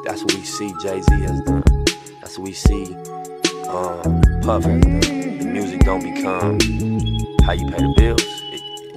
That's what we see Jay-Z has done. That's what we see Puff has done. The music don't become how you pay the bills.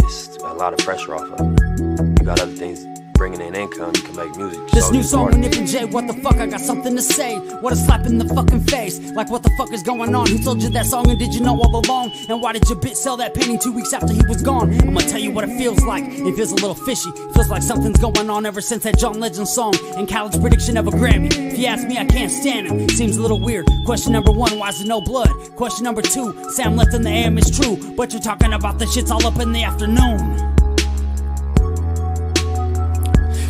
It's a lot of pressure off of it. You got other things bringing in income, you can make music. This new song with Nip and Jay, what the fuck, I got something to say. What a slap in the fucking face. Like what the fuck is going on? Who told you that song and did you know all along? And why did your bitch sell that painting 2 weeks after he was gone? I'ma tell you what it feels like. It feels a little fishy. Feels like something's going on ever since that John Legend song and Khaled's prediction of a Grammy. If you ask me, I can't stand him. Seems a little weird. Question number 1, why is there no blood? Question number 2, Sam left in the AM is true, but you're talking about the shits all up in the afternoon.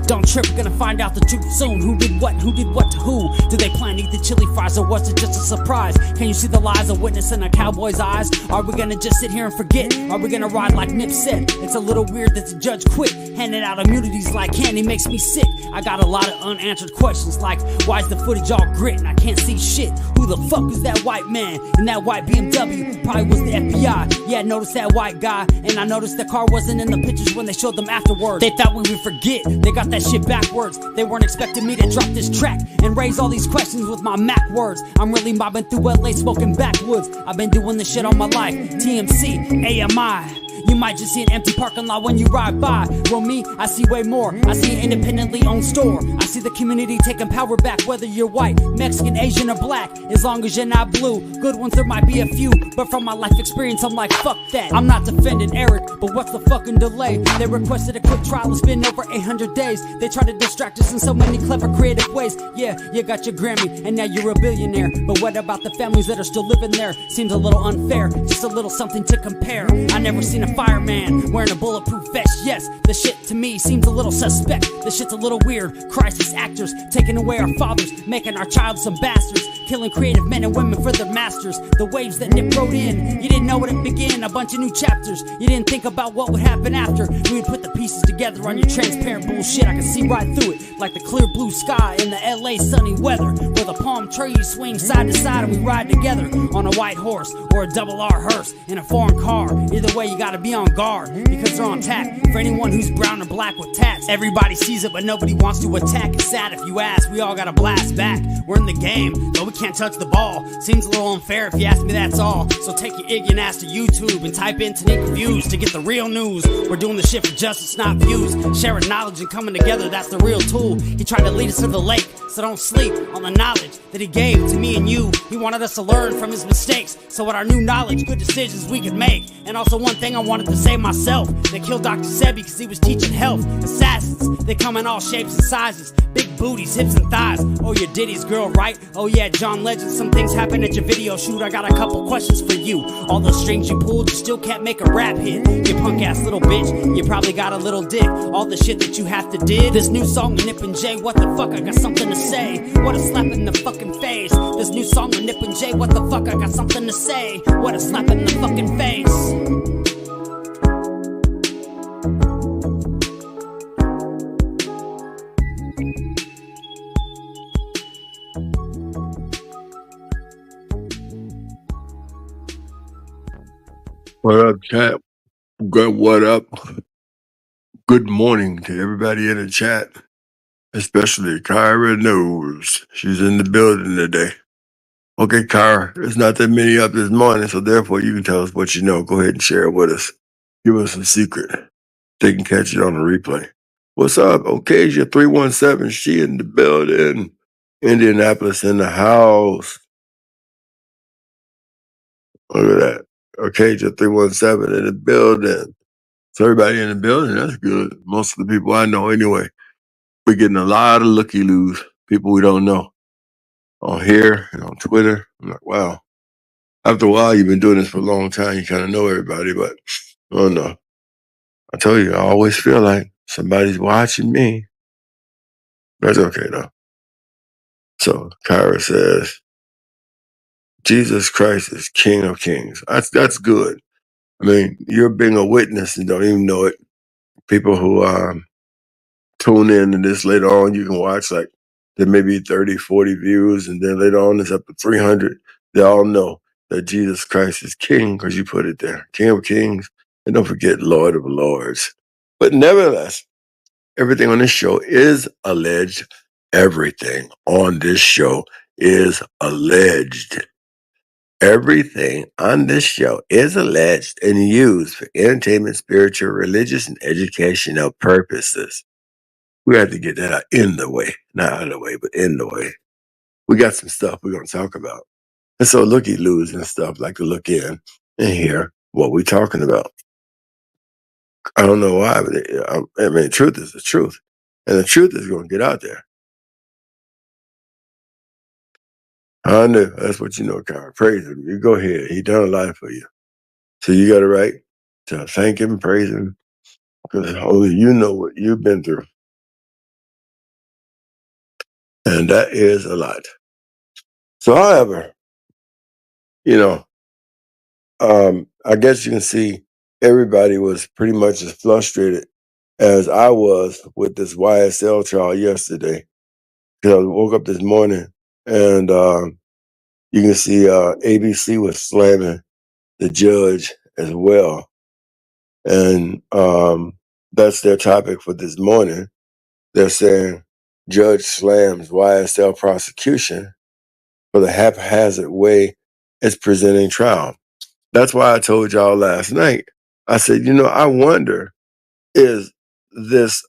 Don't trip, we're gonna find out the truth soon. Who did what to who? Did they plan to eat the chili fries or was it just a surprise? Can you see the lies of witness in a cowboy's eyes? Are we gonna just sit here and forget? Are we gonna ride like Nip said? It's a little weird that the judge quit. Handing out immunities like candy makes me sick. I got a lot of unanswered questions like, why is the footage all grit and I can't see shit? Who the fuck is that white man in that white BMW? Probably was the FBI. Yeah, I noticed that white guy, and I noticed the car wasn't in the pictures when they showed them afterwards. They thought we would forget. They got that shit backwards. They weren't expecting me to drop this track and raise all these questions with my Mac words. I'm really mobbing through LA smoking backwoods. I've been doing this shit all my life. TMC, AMI. You might just see an empty parking lot when you ride by. Well, me, I see way more. I see an independently owned store. I see the community taking power back, whether you're white, Mexican, Asian, or black. As long as you're not blue. Good ones, there might be a few, but from my life experience, I'm like, fuck that. I'm not defending Eric, but what's the fucking delay? They requested a quick trial, it's been over 800 days. They try to distract us in so many clever, creative ways. Yeah, you got your Grammy, and now you're a billionaire. But what about the families that are still living there? Seems a little unfair, just a little something to compare. I never seen a fireman wearing a bulletproof vest. Yes, the shit to me seems a little suspect. The shit's a little weird. Crisis actors taking away our fathers, making our child some bastards, killing creative men and women for their masters. The waves that Nip wrote in, you didn't know it began. A bunch of new chapters. You didn't think about what would happen after. We would put the pieces together on your transparent bullshit. I can see right through it, like the clear blue sky in the LA sunny weather, where the palm trees swing side to side and we ride together on a white horse or a double R hearse in a foreign car. Either way, you gotta be on guard because they're on tap for anyone who's brown or black with tats. Everybody sees it, but nobody wants to attack. It's sad if you ask. We all gotta blast back. We're in the game, though we can't touch the ball. Seems a little unfair if you ask me, that's all. So take your ignorant ass to YouTube and type in Tanika Views to get the real news. We're doing the shit for justice, not views. Sharing knowledge and coming together, that's the real tool. He tried to lead us to the lake, so don't sleep on the knowledge that he gave to me and you. He wanted us to learn from his mistakes, so with our new knowledge, good decisions we could make. And also one thing I wanted to say myself, they killed Dr. Sebi because he was teaching health. Assassins, they come in all shapes and sizes, big booties, hips and thighs. Oh, you're Diddy's girl, right? Oh yeah, John Legend, some things happen at your video shoot. I got a couple questions for you. All those strings you pulled, you still can't make a rap hit. You punk ass little bitch, you probably got a little dick. All the shit that you have to did. This new song with Nip and Jay, what the fuck, I got something to say. What a slap in the fucking face. This new song with Nip and Jay, what the fuck, I got something to say. What a slap in the fucking face. What up, chat? Good, what up? Good morning to everybody in the chat, especially Kyra knows. She's in the building today. Okay, Kyra, there's not that many up this morning, so therefore you can tell us what you know. Go ahead and share it with us. Give us a secret. They can catch it on the replay. What's up? Occasia 317, she in the building. Indianapolis in the house. Look at that. Occasion 317 in the building. So everybody in the building, that's good. Most of the people I know anyway. We're getting a lot of looky-loos, people we don't know. On here and on Twitter. I'm like, wow. After a while, you've been doing this for a long time. You kind of know everybody, but oh no. I tell you, I always feel like somebody's watching me. That's okay though. So Kyra says, Jesus Christ is King of Kings. That's good. I mean, you're being a witness and don't even know it. People who tune in to this later on, you can watch like there may be 30, 40 views, and then later on it's up to 300. They all know that Jesus Christ is King because you put it there. King of Kings, and don't forget Lord of Lords. But nevertheless, everything on this show is alleged. Everything on this show is alleged. Everything on this show is alleged and used for entertainment, spiritual, religious, and educational purposes. We have to get that out in the way. Not out of the way, but in the way. We got some stuff we're going to talk about. And so looky-loos and stuff like to look in and hear what we're talking about. I don't know why, but I mean, the truth is the truth. And the truth is going to get out there. I knew. That's what you know, God. Praise him. You go ahead. He done a lot for you. So you got a right to thank him, praise him, because only you know what you've been through. And that is a lot. So, however, you know, I guess you can see everybody was pretty much as frustrated as I was with this YSL trial yesterday. Because I woke up this morning and you can see ABC was slamming the judge as well. And that's their topic for this morning. They're saying judge slams YSL prosecution for the haphazard way it's presenting trial. That's why I told y'all last night. I said, I wonder, is this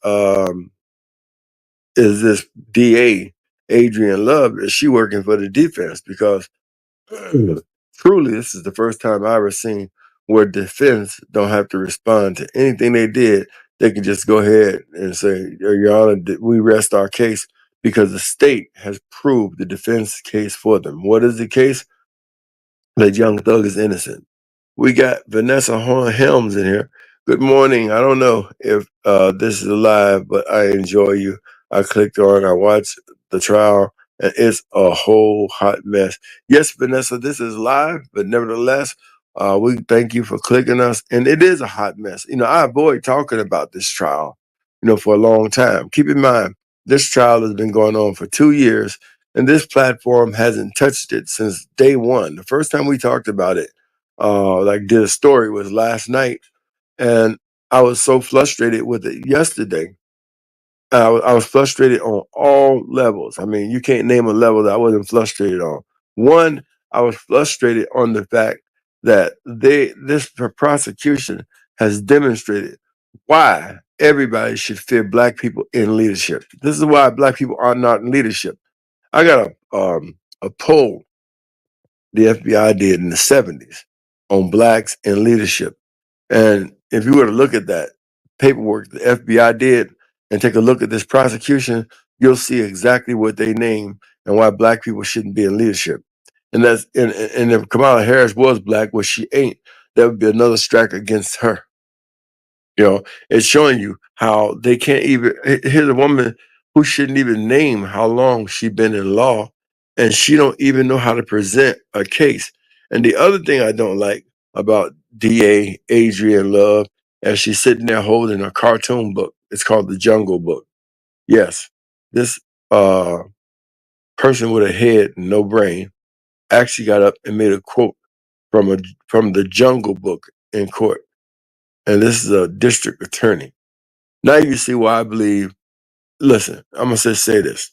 DA Adrian Love, is she working for the defense? Because truly, this is the first time I ever seen where defense don't have to respond to anything they did. They can just go ahead and say, Your Honor, we rest our case because the state has proved the defense case for them. What is the case? That Young Thug is innocent. We got Vanessa Horn Helms in here. Good morning. I don't know if this is live, but I enjoy you. I clicked on, I watched the trial, and it's a whole hot mess. Yes, Vanessa, this is live, but nevertheless, we thank you for clicking us. And it is a hot mess. I avoid talking about this trial, for a long time. Keep in mind, this trial has been going on for 2 years, and this platform hasn't touched it since day one. The first time we talked about it, did a story was last night, and I was so frustrated with it yesterday. I was frustrated on all levels. I mean, you can't name a level that I wasn't frustrated on. One, I was frustrated on the fact that this prosecution has demonstrated why everybody should fear Black people in leadership. This is why Black people are not in leadership. I got a poll the FBI did in the 70s on Blacks in leadership. And if you were to look at that paperwork the FBI did and take a look at this prosecution, you'll see exactly what they named and why Black people shouldn't be in leadership. And and if Kamala Harris was Black, which she ain't, that would be another strike against her. It's showing you how they can't even. Here's a woman who shouldn't even name how long she been in law, and she don't even know how to present a case. And the other thing I don't like about DA Adrian Love, as she's sitting there holding a cartoon book. It's called The Jungle Book. Yes, this person with a head and no brain actually got up and made a quote from the Jungle Book in court. And this is a district attorney. Now you see why I believe, listen, I'm going to say this.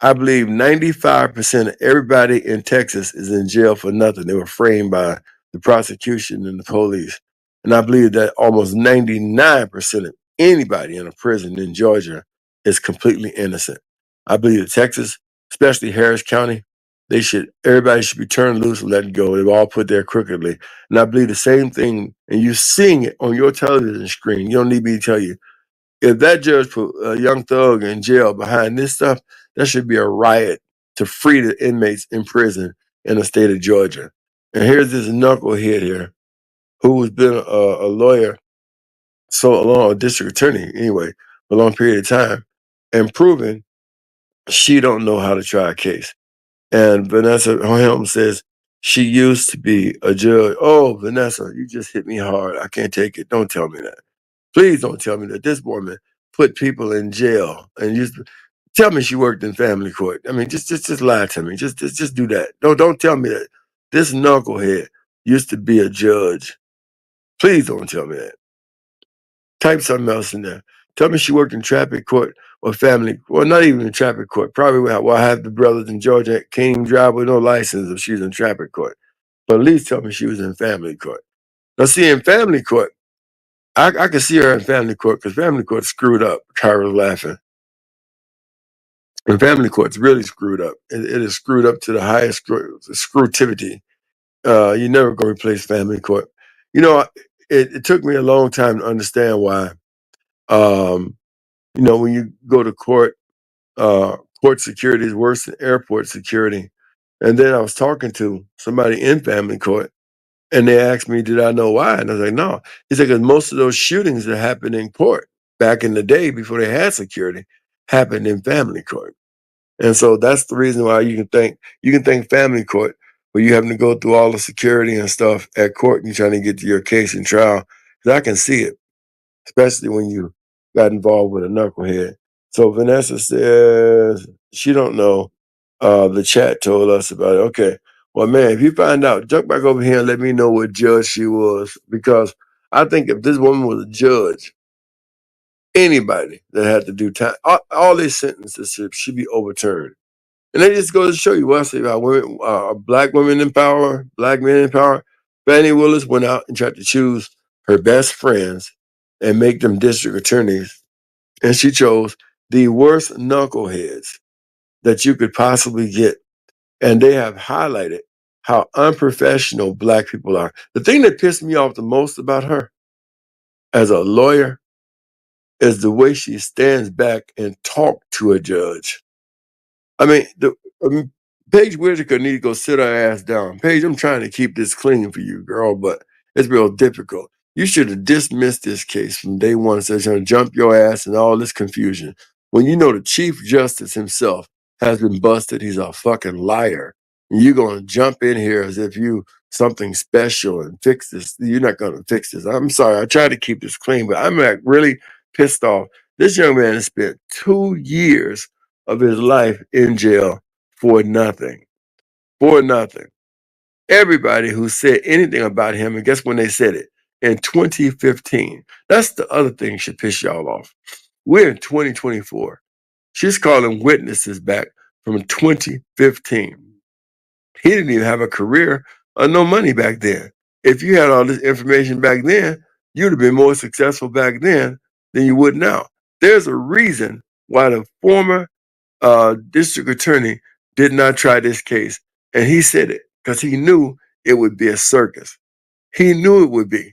I believe 95% of everybody in Texas is in jail for nothing. They were framed by the prosecution and the police. And I believe that almost 99% of anybody in a prison in Georgia is completely innocent. I believe that Texas, especially Harris County, everybody should be turned loose and let go. They've all put there crookedly. And I believe the same thing, and you're seeing it on your television screen. You don't need me to tell you. If that judge put a Young Thug in jail behind this stuff, there should be a riot to free the inmates in prison in the state of Georgia. And here's this knucklehead here who's been a lawyer so long, a district attorney anyway, for a long period of time, and proven she don't know how to try a case. And Vanessa Helm says she used to be a judge. Oh, Vanessa, you just hit me hard. I can't take it. Don't tell me that. Please don't tell me that this woman put people in jail and used to tell me she worked in family court. I mean, just lie to me. Just do that. Don't tell me that this knucklehead used to be a judge. Please don't tell me that. Type something else in there. Tell me she worked in traffic court or family. Well, not even in traffic court. Probably where I have the brothers in Georgia can't even drive with no license if she's in traffic court. But at least tell me she was in family court. Now, see, in family court, I can see her in family court because family court screwed up. Kyra's laughing. And family court's really screwed up. It is screwed up to the highest screwtivity. You never gonna replace family court. You know, it took me a long time to understand why. When you go to court, court security is worse than airport security. And then I was talking to somebody in family court, and they asked me, did I know why? And I was like, no. He said, because most of those shootings that happened in court back in the day before they had security happened in family court. And so that's the reason why you can thank family court where you having to go through all the security and stuff at court and you're trying to get to your case and trial. Because I can see it, especially when you got involved with a knucklehead. So Vanessa says she don't know. The chat told us about it. Okay. Well, man, if you find out, jump back over here and let me know what judge she was. Because I think if this woman was a judge, anybody that had to do time, all these sentences should be overturned. And that just goes to show you what I say about women, black women in power, black men in power. Fannie Willis went out and tried to choose her best friends and make them district attorneys. And she chose the worst knuckleheads that you could possibly get. And they have highlighted how unprofessional black people are. The thing that pissed me off the most about her as a lawyer is the way she stands back and talk to a judge. I mean, Paige Whitaker need to go sit her ass down. Paige, I'm trying to keep this clean for you, girl, but it's real difficult. You should have dismissed this case from day one instead of trying to jump your ass and all this confusion. When you know the Chief Justice himself has been busted, he's a fucking liar. And you're going to jump in here as if you something special and fix this. You're not going to fix this. I'm sorry. I try to keep this clean, but I'm like really pissed off. This young man has spent 2 years of his life in jail for nothing. For nothing. Everybody who said anything about him, and guess when they said it? In 2015. That's the other thing should piss y'all off. We're in 2024. She's calling witnesses back from 2015. He didn't even have a career or no money back then. If you had all this information back then, you'd have been more successful back then than you would now. There's a reason why the former district attorney did not try this case. And he said it because he knew it would be a circus. He knew it would be.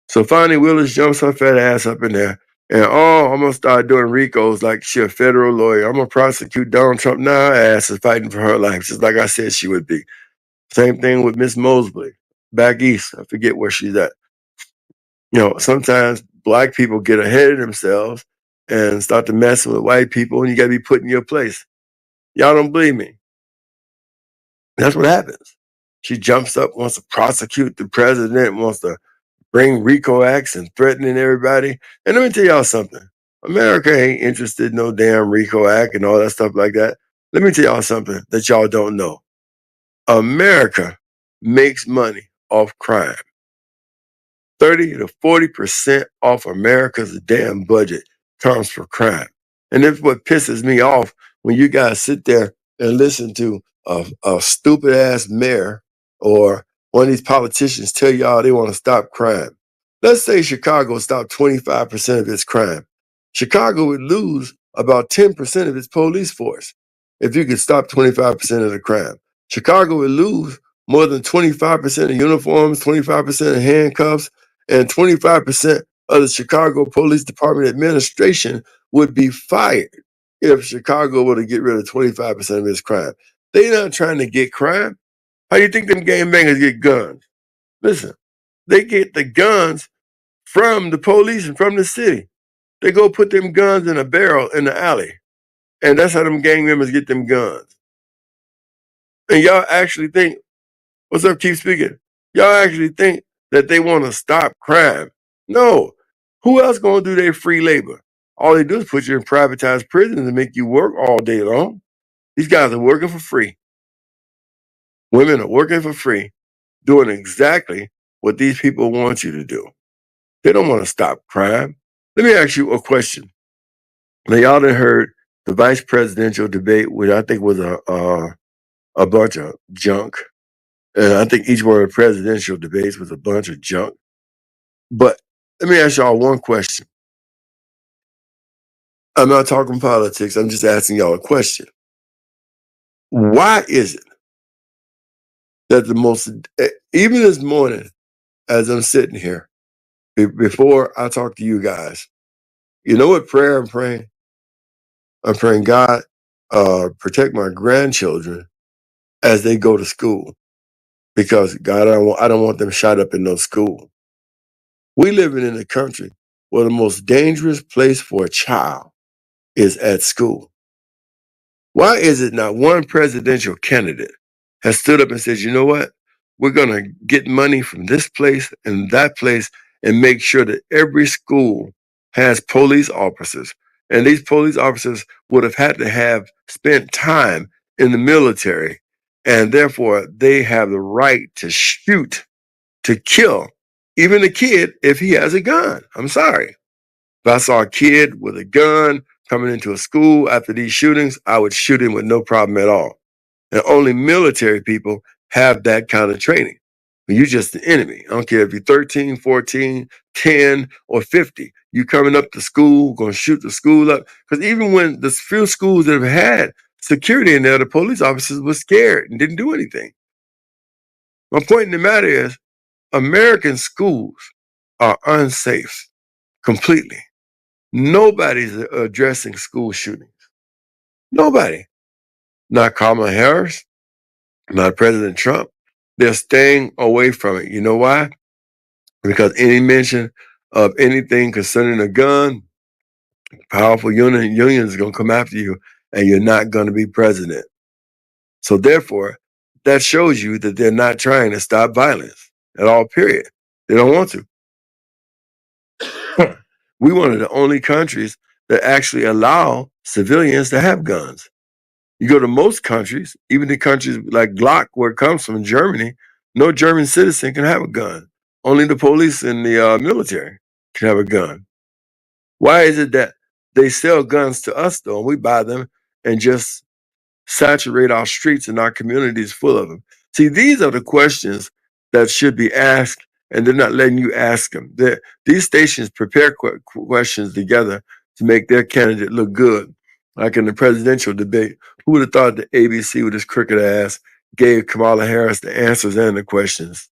So finally, Willis jumps her fat ass up in there. And I'm going to start doing RICOs like she a federal lawyer. I'm going to prosecute Donald Trump. Now her ass is fighting for her life, just like I said she would be. Same thing with Miss Mosley, back east. I forget where she's at. Sometimes black people get ahead of themselves and start to mess with white people, and you got to be put in your place. Y'all don't believe me. That's what happens. She jumps up, wants to prosecute the president, wants to bring RICO acts and threatening everybody. And let me tell y'all something. America ain't interested in no damn RICO act and all that stuff like that. Let me tell y'all something that y'all don't know. America makes money off crime. 30 to 40% off America's damn budget comes from crime. And that's what pisses me off when you guys sit there and listen to a stupid ass mayor or one of these politicians tell y'all they want to stop crime. Let's say Chicago stopped 25% of its crime. Chicago would lose about 10% of its police force if you could stop 25% of the crime. Chicago would lose more than 25% of uniforms, 25% of handcuffs, and 25% of the Chicago Police Department administration would be fired if Chicago were to get rid of 25% of its crime. They're not trying to get crime. How do you think them gangbangers get guns? Listen, they get the guns from the police and from the city. They go put them guns in a barrel in the alley. And that's how them gang members get them guns. And y'all actually think, what's up, Keep Speaking? Y'all actually think that they want to stop crime. No. Who else going to do their free labor? All they do is put you in privatized prisons and make you work all day long. These guys are working for free. Women are working for free, doing exactly what these people want you to do. They don't want to stop crime. Let me ask you a question. Now, y'all done heard the vice presidential debate, which I think was a bunch of junk. And I think each one of the presidential debates was a bunch of junk. But let me ask y'all one question. I'm not talking politics. I'm just asking y'all a question. Why is it that even this morning, as I'm sitting here, before I talk to you guys, you know what prayer I'm praying? I'm praying, God, protect my grandchildren as they go to school. Because God, I don't want them shot up in no school. We living in a country where the most dangerous place for a child is at school. Why is it not one presidential candidate has stood up and said, you know what? We're going to get money from this place and that place and make sure that every school has police officers. And these police officers would have had to have spent time in the military. And therefore, they have the right to shoot, to kill even a kid if he has a gun. I'm sorry. If I saw a kid with a gun coming into a school after these shootings, I would shoot him with no problem at all. And only military people have that kind of training. You're just the enemy. I don't care if you're 13, 14, 10, or 50. You coming up to school, going to shoot the school up. Because even when the few schools that have had security in there, the police officers were scared and didn't do anything. My point in the matter is, American schools are unsafe completely. Nobody's addressing school shootings. Nobody. Not Kamala Harris, not President Trump. They're staying away from it. You know why? Because any mention of anything concerning a gun, powerful union is going to come after you and you're not going to be president. So therefore, that shows you that they're not trying to stop violence at all, period. They don't want to. We one of the only countries that actually allow civilians to have guns. You go to most countries, even the countries like Glock, where it comes from, Germany, no German citizen can have a gun. Only the police and the military can have a gun. Why is it that they sell guns to us, though, and we buy them and just saturate our streets and our communities full of them? See, these are the questions that should be asked, and they're not letting you ask them. These stations prepare questions together to make their candidate look good. Like in the presidential debate, who would have thought that ABC with his crooked ass gave Kamala Harris the answers and the questions?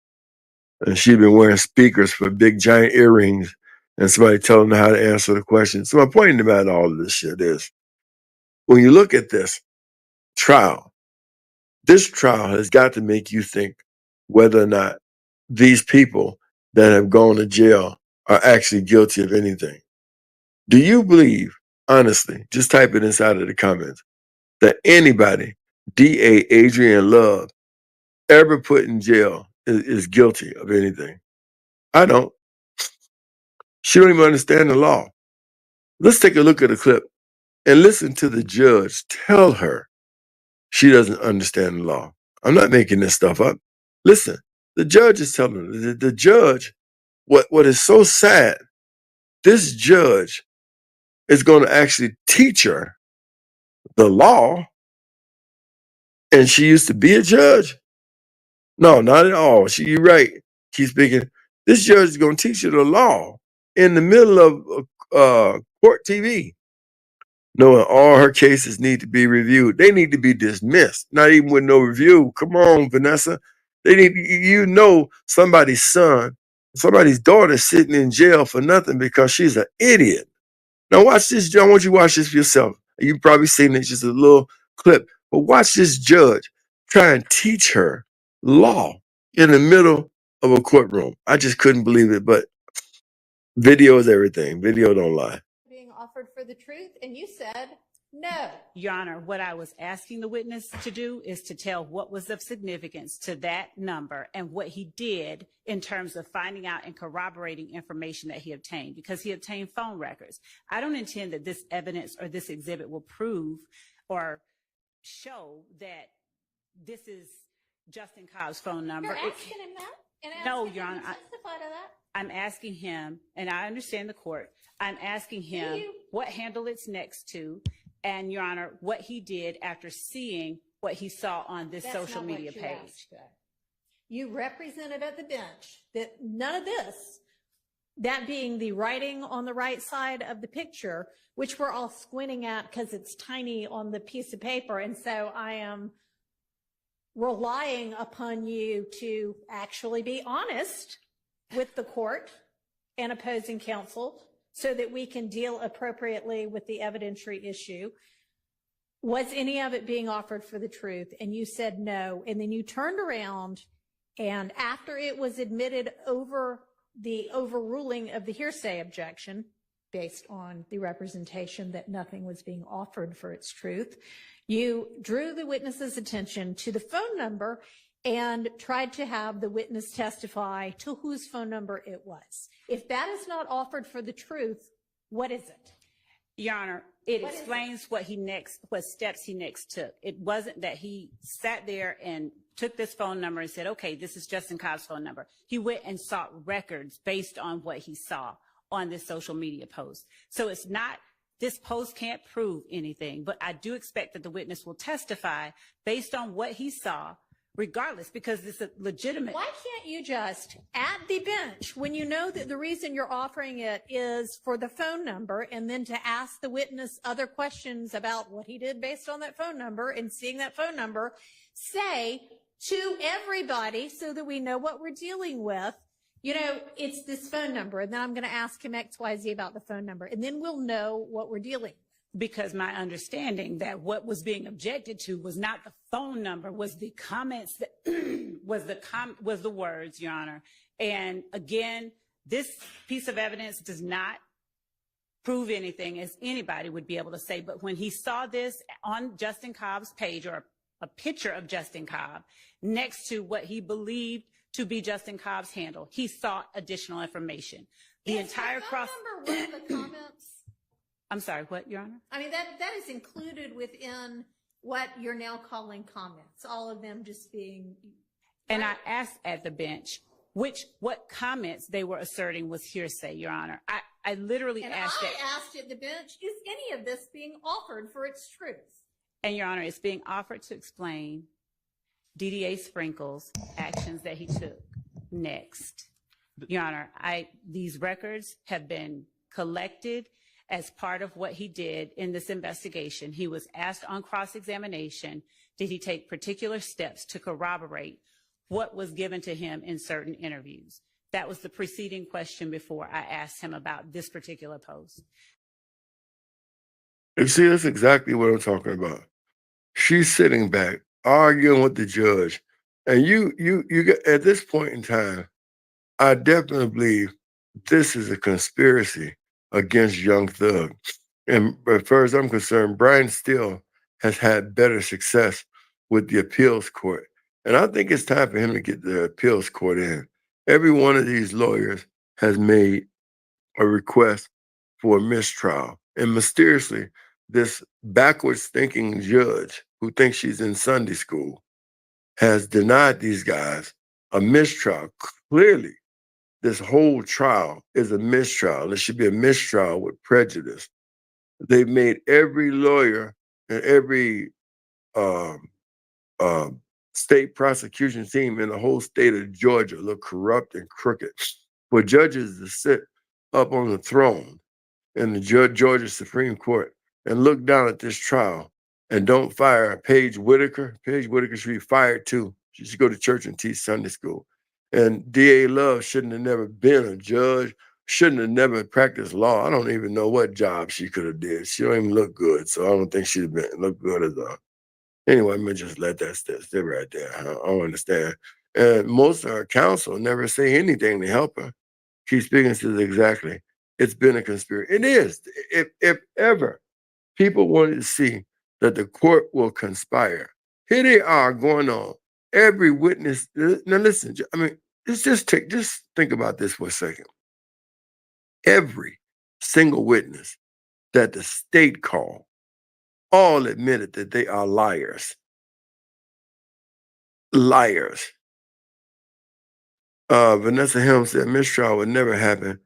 And she'd been wearing speakers for big giant earrings and somebody telling her how to answer the questions. So my point about all of this shit is, when you look at this trial has got to make you think whether or not these people that have gone to jail are actually guilty of anything. Do you believe, honestly, just type it inside of the comments, that anybody DA Adrienne Love ever put in jail is guilty of anything? I don't. She don't even understand the law. Let's take a look at a clip and listen to the judge tell her she doesn't understand the law. I'm not making this stuff up. Listen, the judge is telling her. The judge, what is so sad, this judge is going to actually teach her the law, and she used to be a judge? No, not at all. You're right. She's speaking. This judge is going to teach you the law in the middle of court TV, knowing all her cases need to be reviewed. They need to be dismissed, not even with no review. Come on, Vanessa. They need, somebody's son, somebody's daughter sitting in jail for nothing because she's an idiot. Now watch this. I want you to watch this for yourself. You've probably seen it, just a little clip. But watch this judge try and teach her law in the middle of a courtroom. I just couldn't believe it, but video is everything. Video don't lie. Being offered for the truth, and you said no. Your Honor, what I was asking the witness to do is to tell what was of significance to that number and what he did in terms of finding out and corroborating information that he obtained, because he obtained phone records. I don't intend that this evidence or this exhibit will prove or show that this is Justin Cobb's phone number. You're asking him that? And No, asking Your him Honor, to testify to that? I'm asking him, and I understand the court, I'm asking him what handle it's next to, and Your Honor, what he did after seeing what he saw on this social media page. You represented at the bench that none of this, that being the writing on the right side of the picture, which we're all squinting at because it's tiny on the piece of paper. And so I am relying upon you to actually be honest with the court and opposing counsel so that we can deal appropriately with the evidentiary issue. Was any of it being offered for the truth? And you said no. And then you turned around, and after it was admitted over the overruling of the hearsay objection, based on the representation that nothing was being offered for its truth, you drew the witness's attention to the phone number and tried to have the witness testify to whose phone number it was. If that is not offered for the truth, what is it? Your Honor, it explains what steps he next took. It wasn't that he sat there and took this phone number and said, okay, this is Justin Cobb's phone number. He went and sought records based on what he saw on this social media post. So it's not, this post can't prove anything, but I do expect that the witness will testify based on what he saw, regardless, because it's a legitimate. Why can't you just, at the bench, when you know that the reason you're offering it is for the phone number, and then to ask the witness other questions about what he did based on that phone number and seeing that phone number, say to everybody so that we know what we're dealing with, you know, it's this phone number, and then I'm going to ask him XYZ about the phone number, and then we'll know what we're dealing with. Because my understanding that what was being objected to was not the phone number, was the comments that was the words, Your Honor. And again, this piece of evidence does not prove anything, as anybody would be able to say. But when he saw this on Justin Cobb's page, or a picture of Justin Cobb next to what he believed to be Justin Cobb's handle, he sought additional information. The entire cross number one of the comments. I'm sorry, what, Your Honor? I mean, that is included within what you're now calling comments, all of them just being. And I asked at the bench what comments they were asserting was hearsay, Your Honor. I literally asked it. I asked at the bench, is any of this being offered for its truth? And Your Honor, it's being offered to explain DDA Sprinkle's actions that he took next. Your Honor, these records have been collected as part of what he did in this investigation. He was asked on cross-examination, did he take particular steps to corroborate what was given to him in certain interviews? That was the preceding question before I asked him about this particular post. You see, that's exactly what I'm talking about. She's sitting back, arguing with the judge. And you get, at this point in time, I definitely believe this is a conspiracy against Young Thug. And as far as I'm concerned, Brian Steele has had better success with the appeals court. And I think it's time for him to get the appeals court in. Every one of these lawyers has made a request for a mistrial. And mysteriously, this backwards thinking judge who thinks she's in Sunday school has denied these guys a mistrial. Clearly, this whole trial is a mistrial. It should be a mistrial with prejudice. They've made every lawyer and every state prosecution team in the whole state of Georgia look corrupt and crooked. For judges to sit up on the throne in the Georgia Supreme Court and look down at this trial and don't fire Paige Whitaker. Paige Whitaker should be fired too. She should go to church and teach Sunday school. And D.A. Love shouldn't have never been a judge, shouldn't have never practiced law. I don't even know what job she could have did. She don't even look good, so I don't think she'd have been look good as a. Anyway, I'm gonna just let that stay right there. I don't understand. And most of her counsel never say anything to help her. Keith Spiggins says exactly. It's been a conspiracy. It is. If ever people wanted to see that the court will conspire, here they are going on. Every witness. Now listen. I mean, just think about this for a second. Every single witness that the state called all admitted that they are liars. Liars. Vanessa Helm said mistrial would never happen.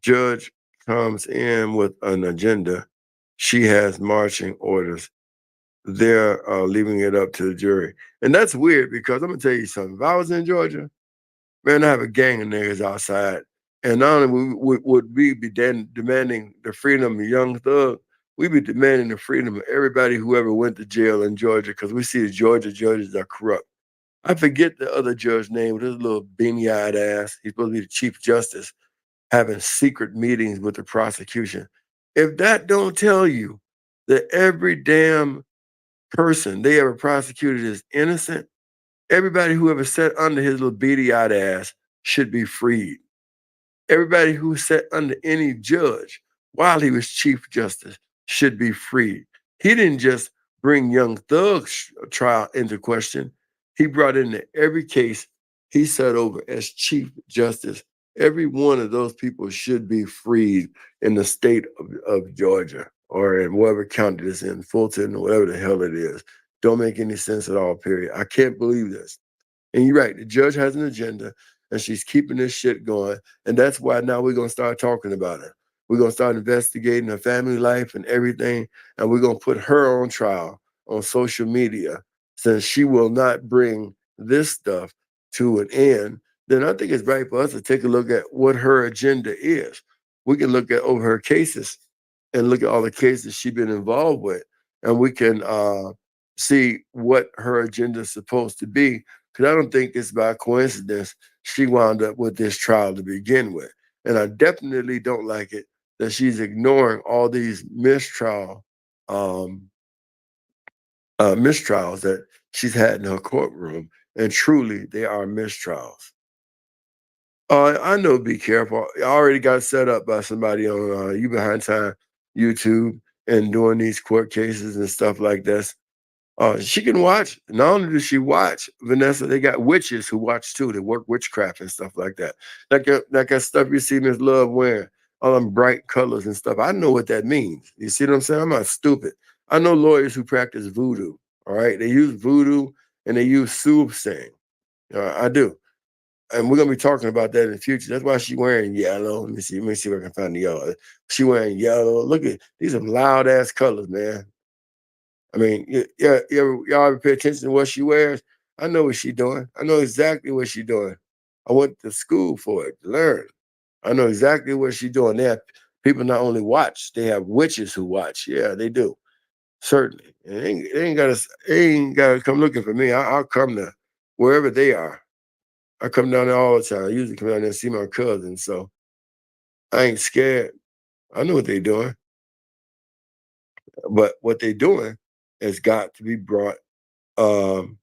Judge comes in with an agenda. She has marching orders. They're leaving it up to the jury. And that's weird because I'm going to tell you something. If I was in Georgia, man, I have a gang of niggas outside. And not only would we be demanding the freedom of young thug, we'd be demanding the freedom of everybody who ever went to jail in Georgia because we see the Georgia judges are corrupt. I forget the other judge's name with his little beanie-eyed ass. He's supposed to be the Chief Justice, having secret meetings with the prosecution. If that don't tell you that every damn person they ever prosecuted is innocent, everybody who ever sat under his little beady-eyed ass should be freed. Everybody who sat under any judge while he was Chief Justice should be freed. He didn't just bring Young Thug's trial into question. He brought into every case he sat over as Chief Justice. Every one of those people should be freed in the state of Georgia or in whatever county it's in, Fulton or whatever the hell it is. Don't make any sense at all, period. I can't believe this. And you're right, the judge has an agenda and she's keeping this shit going. And that's why now we're going to start talking about it. We're going to start investigating her family life and everything. And we're going to put her on trial on social media since she will not bring this stuff to an end. Then I think it's right for us to take a look at what her agenda is. We can look at over her cases and look at all the cases she's been involved with. And we can see what her agenda is supposed to be. Because I don't think it's by coincidence she wound up with this trial to begin with. And I definitely don't like it that she's ignoring all these mistrials that she's had in her courtroom. And truly, they are mistrials. I know, be careful. I already got set up by somebody on You Behind Time YouTube and doing these court cases and stuff like this. She can watch. Not only does she watch, Vanessa, they got witches who watch too. They work witchcraft and stuff like that. Like that stuff you see Miss Love wearing, all them bright colors and stuff. I know what that means. You see what I'm saying? I'm not stupid. I know lawyers who practice voodoo. All right, they use voodoo and they use soothsaying. I do, and we're gonna be talking about that in the future. That's why she's wearing yellow. Let me see if I can find the yellow. She wearing yellow. Look at these are loud ass colors, man. I mean, y'all ever pay attention to what she wears? I know what she's doing. I know exactly what she's doing. I went to school for it to learn. I know exactly what she's doing. They have people not only watch, they have witches who watch. Yeah, they do. Certainly. And they ain't gotta come looking for me. I'll come to wherever they are. I come down there all the time. I usually come down there and see my cousins. So I ain't scared. I know what they're doing. But what they're doing has got to be brought to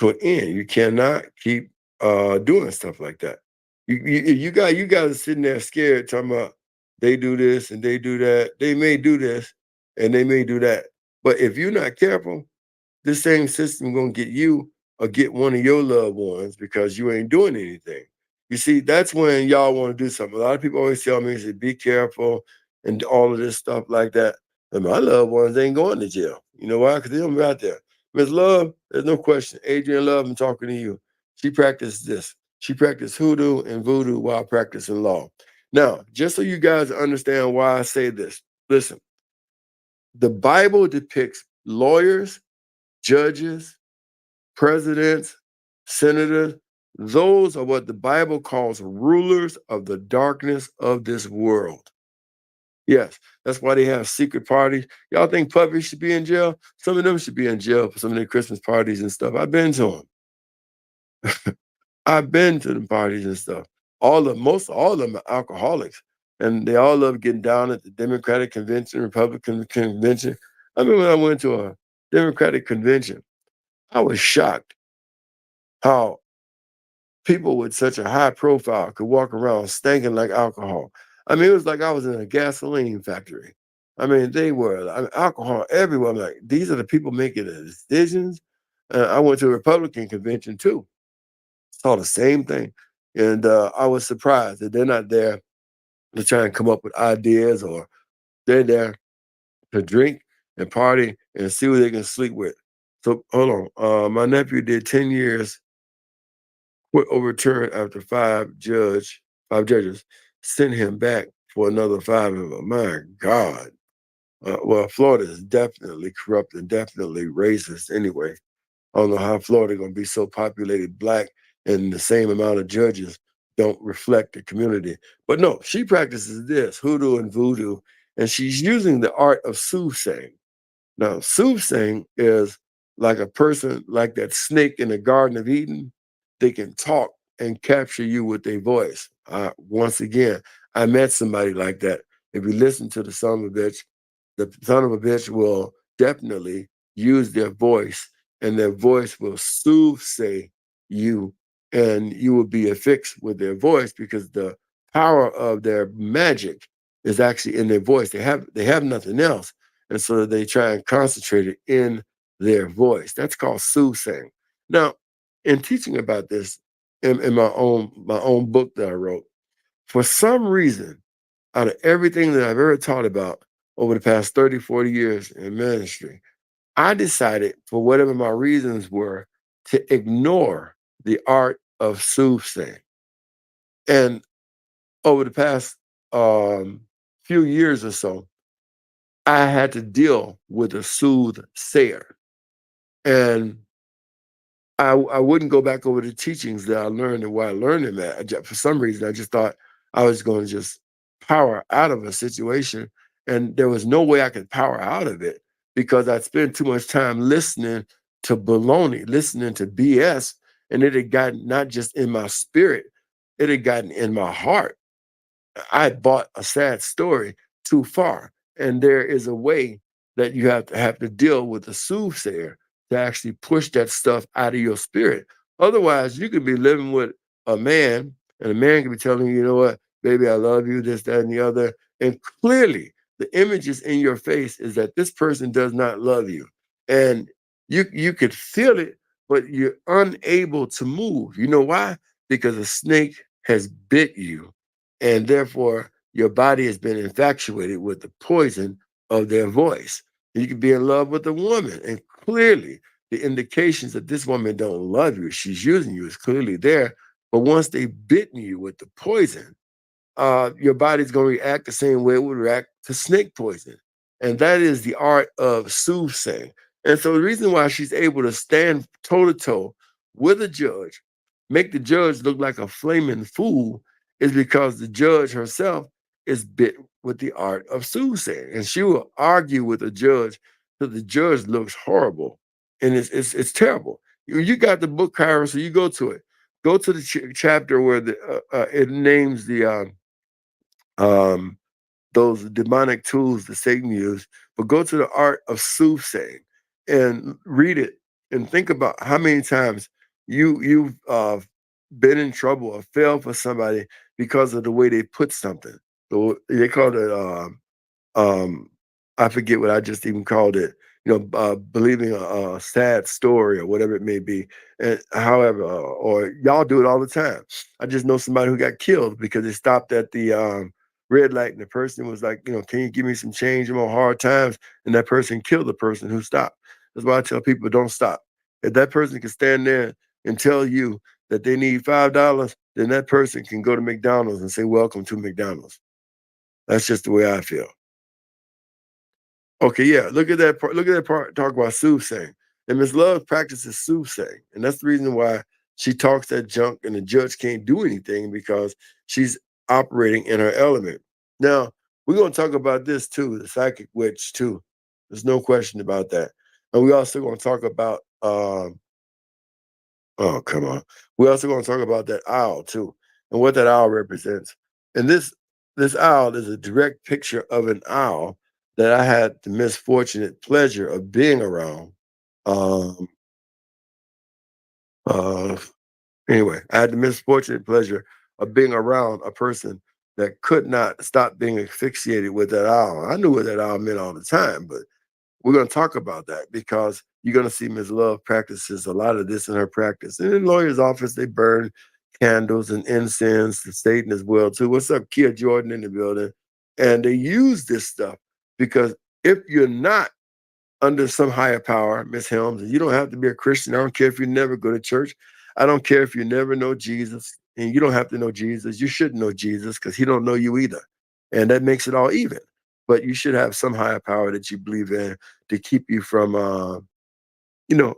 an end. You cannot keep doing stuff like that. You guys sitting there scared, talking about they do this and they do that. They may do this and they may do that. But if you're not careful, this same system gonna get you or get one of your loved ones because you ain't doing anything. You see, that's when y'all want to do something. A lot of people always tell me, say, be careful and all of this stuff like that. And my loved ones ain't going to jail. You know why? Because they don't be out there. Miss Love, there's no question. Adrian Love, I'm talking to you. She practiced this. She practiced hoodoo and voodoo while practicing law. Now, just so you guys understand why I say this, listen, the Bible depicts lawyers, judges, presidents, senators. Those are what the Bible calls rulers of the darkness of this world. Yes, that's why they have secret parties. Y'all think puppies should be in jail? Some of them should be in jail for some of their Christmas parties and stuff. I've been to them. I've been to the parties and stuff. Most all of them are alcoholics, and they all love getting down at the Democratic convention, Republican convention. I remember when I went to a Democratic convention, I was shocked how people with such a high profile could walk around stinking like alcohol. I mean, it was like I was in a gasoline factory. I mean, alcohol everywhere. I'm like, these are the people making the decisions. I went to a Republican convention too. Saw the same thing. And I was surprised that they're not there to try and come up with ideas, or they're there to drink and party and see who they can sleep with. So hold on. My nephew did 10 years were overturned after five judges sent him back for another five. My God. Well, Florida is definitely corrupt and definitely racist anyway. I don't know how Florida going to be so populated black and the same amount of judges don't reflect the community. But no, she practices this, hoodoo and voodoo, and she's using the art of soothsaying. Now, soothsaying is like a person, like that snake in the Garden of Eden. They can talk and capture you with their voice. Once again, I met somebody like that. If you listen to the son of a bitch will definitely use their voice, and their voice will soothsay you, and you will be affixed with their voice because the power of their magic is actually in their voice. They have nothing else. And so they try and concentrate it in their voice. That's called soothsaying. Now, in teaching about this in my own book that I wrote, for some reason, out of everything that I've ever taught about over the past 30, 40 years in ministry, I decided, for whatever my reasons were, to ignore the art of soothsaying. And over the past few years or so, I had to deal with a soothsayer. And I wouldn't go back over the teachings that I learned and why I learned them at. For some reason, I just thought I was going to just power out of a situation. And there was no way I could power out of it because I'd spent too much time listening to baloney, listening to BS. And it had gotten not just in my spirit, it had gotten in my heart. I bought a sad story too far. And there is a way that you have to deal with the soothsayer to actually push that stuff out of your spirit. Otherwise, you could be living with a man, and a man can be telling you, you know what, baby, I love you, this, that, and the other. And clearly, the images in your face is that this person does not love you. And you could feel it, but you're unable to move. You know why? Because a snake has bit you, and therefore your body has been infatuated with the poison of their voice. You could be in love with a woman, and clearly the indications that this woman don't love you, she's using you, is clearly there. But once they've bitten you with the poison, your body's going to react the same way it would react to snake poison. And that is the art of soothsaying. And so the reason why she's able to stand toe to toe with a judge, make the judge look like a flaming fool, is because the judge herself is bit with the art of soothsaying. And she will argue with the judge till the judge looks horrible. And it's terrible. You got the book, Kyra, so you go to it. Go to the chapter where it names the um, those demonic tools that Satan used, but go to the art of soothsaying and read it and think about how many times you've been in trouble or fell for somebody because of the way they put something. So they call it um, I forget what I just even called it. Believing a sad story or whatever it may be. And however, or y'all do it all the time. I just know somebody who got killed because they stopped at the red light, and the person was like, can you give me some change? I'm on hard times. And that person killed the person who stopped. That's why I tell people, don't stop. If that person can stand there and tell you that they need $5, then that person can go to McDonald's and say, welcome to McDonald's. That's just the way I feel. Okay, yeah, look at that part. Look at that part. Talk about soothsaying. And Miss Love practices soothsaying. And that's the reason why she talks that junk and the judge can't do anything, because she's operating in her element. Now, we're going to talk about this too, the psychic witch too. There's no question about that. And we also going to talk about, oh, come on. We're also going to talk about that owl too, and what that owl represents. And this owl is a direct picture of an owl that I had the misfortunate pleasure of being around. Um, uh, anyway, I had the misfortunate pleasure of being around a person that could not stop being asphyxiated with that owl. I knew what that owl meant all the time, but we're going to talk about that because you're going to see Ms. Love practices a lot of this in her practice. And in the lawyer's office, they burn candles and incense to Satan as well, too. What's up, Kia Jordan in the building? And they use this stuff because if you're not under some higher power, Miss Helms, and you don't have to be a Christian, I don't care if you never go to church. I don't care if you never know Jesus, and you don't have to know Jesus. You should know Jesus because he don't know you either. And that makes it all even. But you should have some higher power that you believe in to keep you from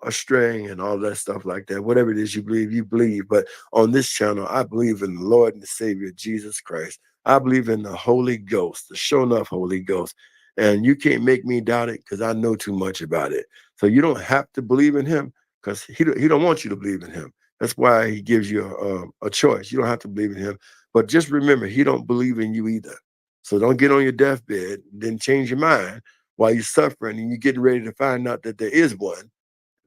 astray and all that stuff like that. Whatever it is you believe, you believe. But on this channel, I believe in the Lord and the Savior, Jesus Christ. I believe in the Holy Ghost, the show enough Holy Ghost. And you can't make me doubt it because I know too much about it. So you don't have to believe in him because he don't want you to believe in him. That's why he gives you a choice. You don't have to believe in him. But just remember, he don't believe in you either. So don't get on your deathbed, then change your mind while you're suffering and you're getting ready to find out that there is one,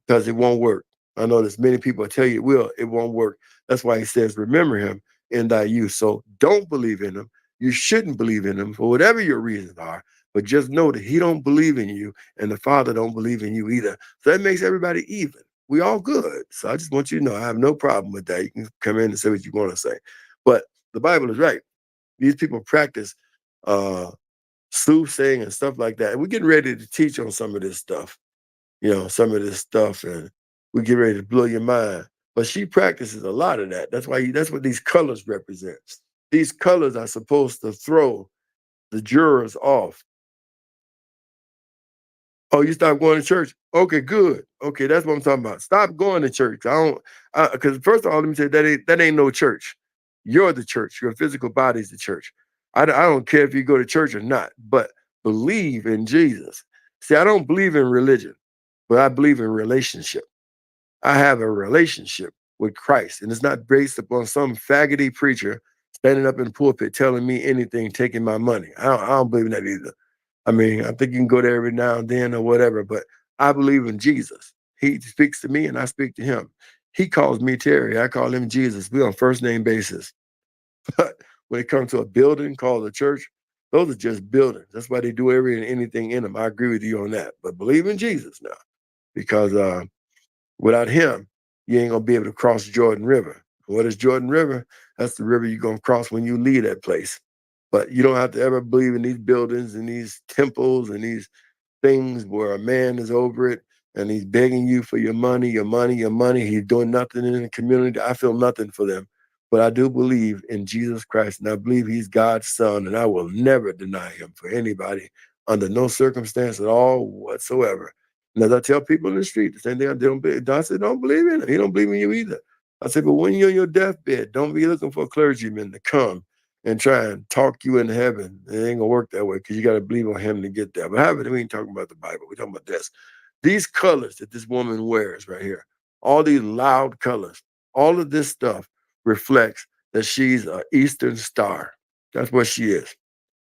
because it won't work. I know there's many people tell you it won't work. That's why he says, remember him in thy youth. So don't believe in him. You shouldn't believe in him for whatever your reasons are, but just know that he don't believe in you and the Father don't believe in you either. So that makes everybody even. We all good. So I just want you to know I have no problem with that. You can come in and say what you want to say. But the Bible is right. These people practice soothsaying and stuff like that. And we're getting ready to teach on some of this stuff. Some of this stuff, and we get ready to blow your mind. But she practices a lot of that. That's what these colors represent. These colors are supposed to throw the jurors off. Oh, you stop going to church? Okay, good. Okay, that's what I'm talking about. Stop going to church. Because first of all, let me say that ain't no church. You're the church. Your physical body is the church. I don't care if you go to church or not, but believe in Jesus. See, I don't believe in religion, but I believe in relationship. I have a relationship with Christ, and it's not based upon some faggoty preacher standing up in the pulpit telling me anything, taking my money. I don't believe in that either. I mean, I think you can go there every now and then or whatever, but I believe in Jesus. He speaks to me and I speak to him. He calls me Terry. I call him Jesus. We're on first name basis. But when it comes to a building called a church, those are just buildings. That's why they do anything in them. I agree with you on that. But believe in Jesus now, because without him, you ain't gonna be able to cross Jordan River. What is Jordan River? That's the river you're gonna cross when you leave that place. But you don't have to ever believe in these buildings and these temples and these things where a man is over it and he's begging you for your money, your money, your money. He's doing nothing in the community. I feel nothing for them. But I do believe in Jesus Christ, and I believe he's God's son, and I will never deny him for anybody under no circumstance at all whatsoever. And as I tell people in the street, the same thing, I said, don't believe in him. He don't believe in you either. I said, but when you're on your deathbed, don't be looking for clergymen to come and try and talk you into heaven. It ain't gonna work that way because you got to believe on him to get there. But however, we ain't talking about the Bible. We're talking about this. These colors that this woman wears right here, all these loud colors, all of this stuff reflects that she's an Eastern Star. That's what she is.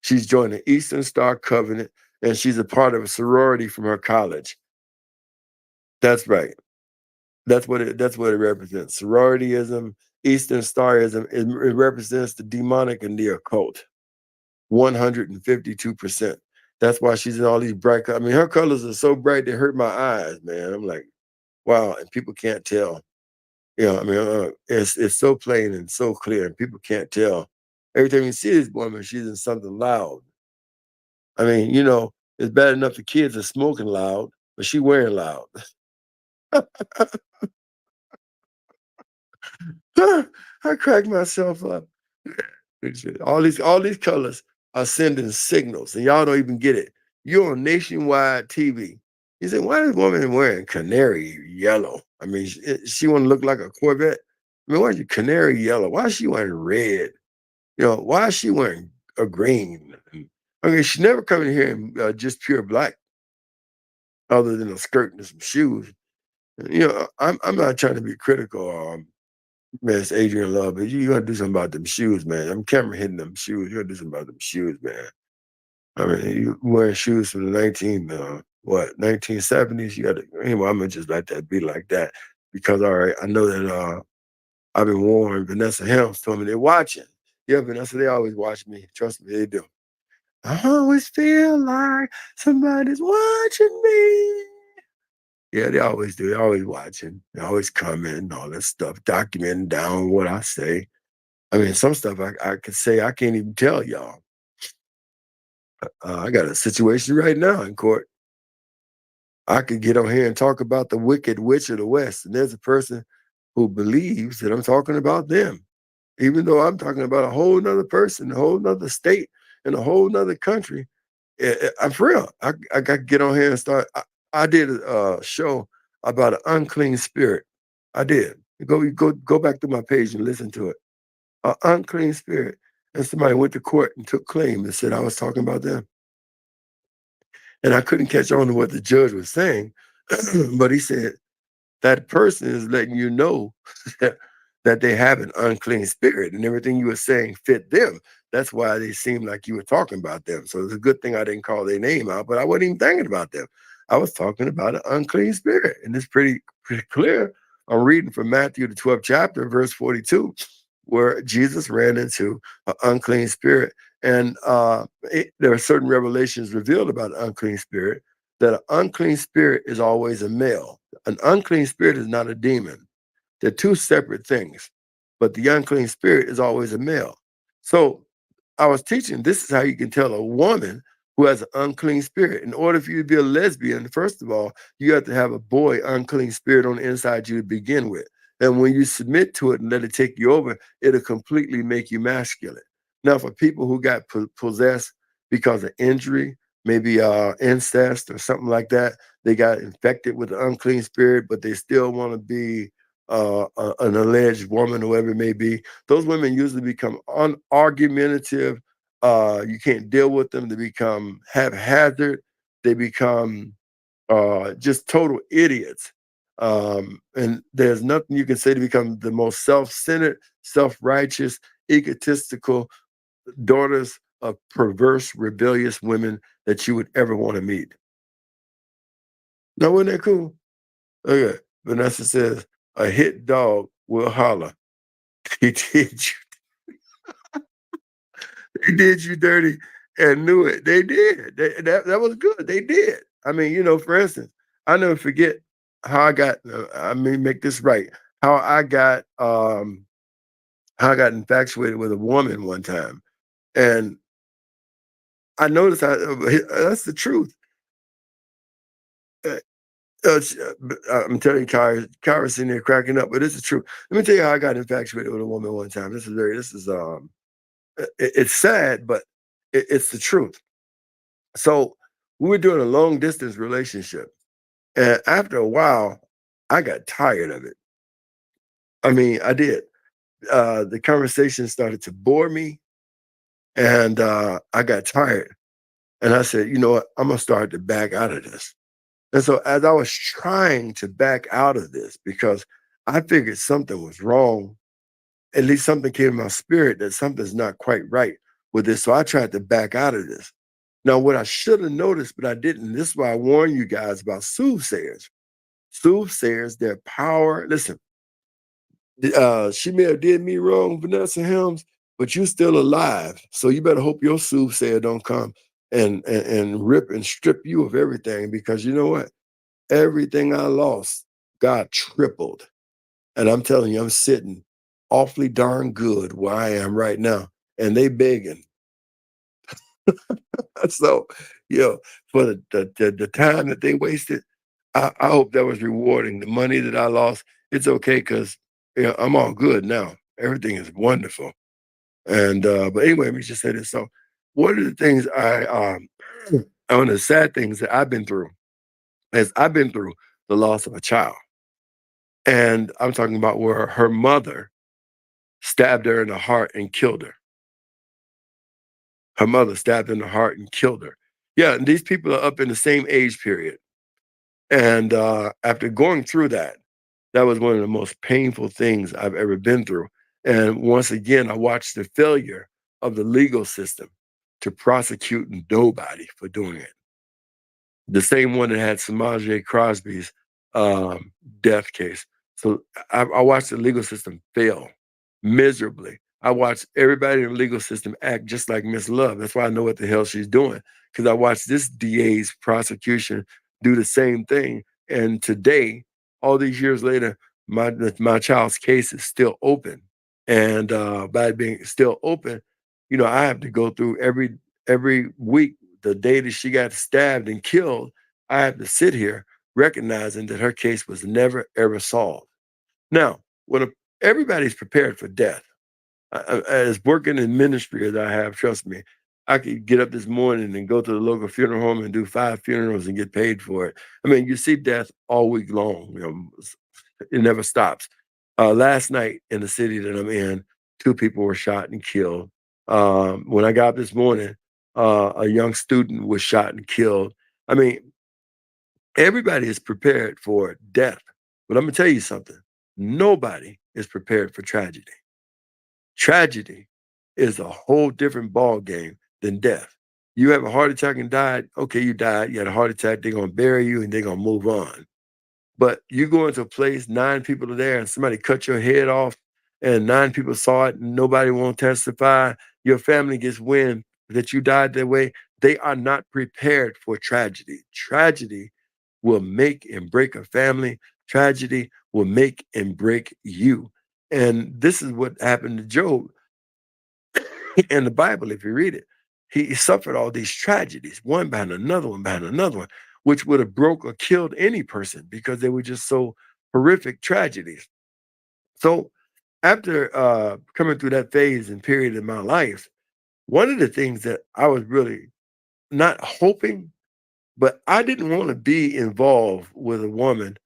She's joined the Eastern Star Covenant, and she's a part of a sorority from her college. That's right. That's what it represents. Sororityism, Eastern Starism, it represents the demonic and the occult. 152%. That's why she's in all these bright colors. I mean, her colors are so bright they hurt my eyes, man. I'm like, wow, and people can't tell. It's so plain and so clear, and people can't tell. Every time you see this woman, she's in something loud. I mean, it's bad enough the kids are smoking loud, but she wearing loud. I cracked myself up. All these colors are sending signals, and y'all don't even get it. You're on nationwide TV. You say, why is this woman wearing canary yellow? I mean, she want to look like a Corvette. I mean, why is she canary yellow? Why is she wearing red? Why is she wearing a green? I mean, she never come in here in just pure black, other than a skirt and some shoes. I'm not trying to be critical. Man, it's Adrian Love, but you gotta do something about them shoes, man. I'm camera hitting them shoes. You gotta do something about them shoes, man. I mean, you wearing shoes from the 1970s. You gotta, anyway, I'm gonna just let that be like that. Because all right, I know that I've been warned. Vanessa Helms told me they're watching. Yeah, Vanessa, they always watch me. Trust me, they do. I always feel like somebody's watching me. Yeah, they always do. They're always watching. They're always commenting, all that stuff, documenting down what I say. I mean, some stuff I could say I can't even tell y'all. I got a situation right now in court. I could get on here and talk about the Wicked Witch of the West, and there's a person who believes that I'm talking about them, even though I'm talking about a whole nother person, a whole nother state, and a whole nother country. I'm for real. I got to get on here and start. I did a show about an unclean spirit. I did. Go back to my page and listen to it. An unclean spirit. And somebody went to court and took claim and said I was talking about them. And I couldn't catch on to what the judge was saying, but he said, that person is letting you know that they have an unclean spirit and everything you were saying fit them. That's why they seemed like you were talking about them. So it's a good thing I didn't call their name out, but I wasn't even thinking about them. I was talking about an unclean spirit. And it's pretty clear. I'm reading from Matthew, the 12th chapter, verse 42, where Jesus ran into an unclean spirit. And there are certain revelations revealed about an unclean spirit, that an unclean spirit is always a male. An unclean spirit is not a demon. They're two separate things, but the unclean spirit is always a male. So I was teaching, this is how you can tell a woman who has an unclean spirit. In order for you to be a lesbian, first of all, you have to have a boy unclean spirit on the inside you to begin with. And when you submit to it and let it take you over, it'll completely make you masculine. Now, for people who got possessed because of injury, maybe incest or something like that, they got infected with an unclean spirit, but they still want to be an alleged woman, whoever it may be. Those women usually become unargumentative. You can't deal with them. They become haphazard. They become just total idiots. And there's nothing you can say to become the most self-centered, self-righteous, egotistical daughters of perverse, rebellious women that you would ever want to meet. Now, wasn't that cool? Okay. Vanessa says, a hit dog will holler. They did you. They did you dirty and knew it. They did. That was good. They did. I mean, for instance, I never forget how I got. Make this right. How I got infatuated with a woman one time, and I noticed that's the truth. I'm telling you, Kyra's sitting there cracking up, but this is true. Let me tell you how I got infatuated with a woman one time. It's sad, but it's the truth. So we were doing a long distance relationship, and after a while, I got tired of it. I mean, I did. The conversation started to bore me, and I got tired. And I said, you know what? I'm gonna start to back out of this. And so as I was trying to back out of this, because I figured something was wrong, at least something came in my spirit that something's not quite right with this. So I tried to back out of this. Now, what I should have noticed, but I didn't, this is why I warn you guys about soothsayers. Soothsayers, their power. Listen, she may have did me wrong, Vanessa Helms, but you're still alive. So you better hope your soothsayer don't come and rip and strip you of everything, because you know what? Everything I lost, God tripled. And I'm telling you, I'm sitting awfully darn good where I am right now. And they begging. So, for the time that they wasted, I hope that was rewarding. The money that I lost, it's okay, because I'm all good now. Everything is wonderful. And but anyway, let me just say this. So one of the things one of the sad things that I've been through is I've been through the loss of a child. And I'm talking about where her mother stabbed her in the heart and killed her. Her mother stabbed her in the heart and killed her. Yeah, and these people are up in the same age period. And after going through that, that was one of the most painful things I've ever been through. And once again, I watched the failure of the legal system to prosecute nobody for doing it. The same one that had Samaje Crosby's death case. So I watched the legal system fail miserably. I watched everybody in the legal system act just like Miss Love. That's why I know what the hell she's doing, because I watched this DA's prosecution do the same thing. And today, all these years later, my child's case is still open. And by it being still open, I have to go through every week, the day that she got stabbed and killed, I have to sit here recognizing that her case was never, ever solved. Now, everybody's prepared for death. As working in ministry as I have, trust me, I could get up this morning and go to the local funeral home and do 5 funerals and get paid for it. I mean, you see death all week long. It never stops. Last night in the city that I'm in, 2 people were shot and killed. When I got up this morning, a young student was shot and killed. I mean, everybody is prepared for death. But I'm gonna tell you something. Nobody is prepared for tragedy. Tragedy is a whole different ball game than death. You have a heart attack and died. Okay, you died. You had a heart attack. They're gonna bury you and they're gonna move on. But you go into a place, 9 people are there, and somebody cut your head off, and 9 people saw it, and nobody won't testify. Your family gets wind that you died that way. They are not prepared for tragedy. Tragedy will make and break a family. Tragedy will make and break you. And this is what happened to Job in the Bible, if you read it. He suffered all these tragedies, one behind another one behind another one, which would have broke or killed any person because they were just so horrific tragedies. So after coming through that phase and period in my life, one of the things that I was really not hoping, but I didn't want to be involved with a woman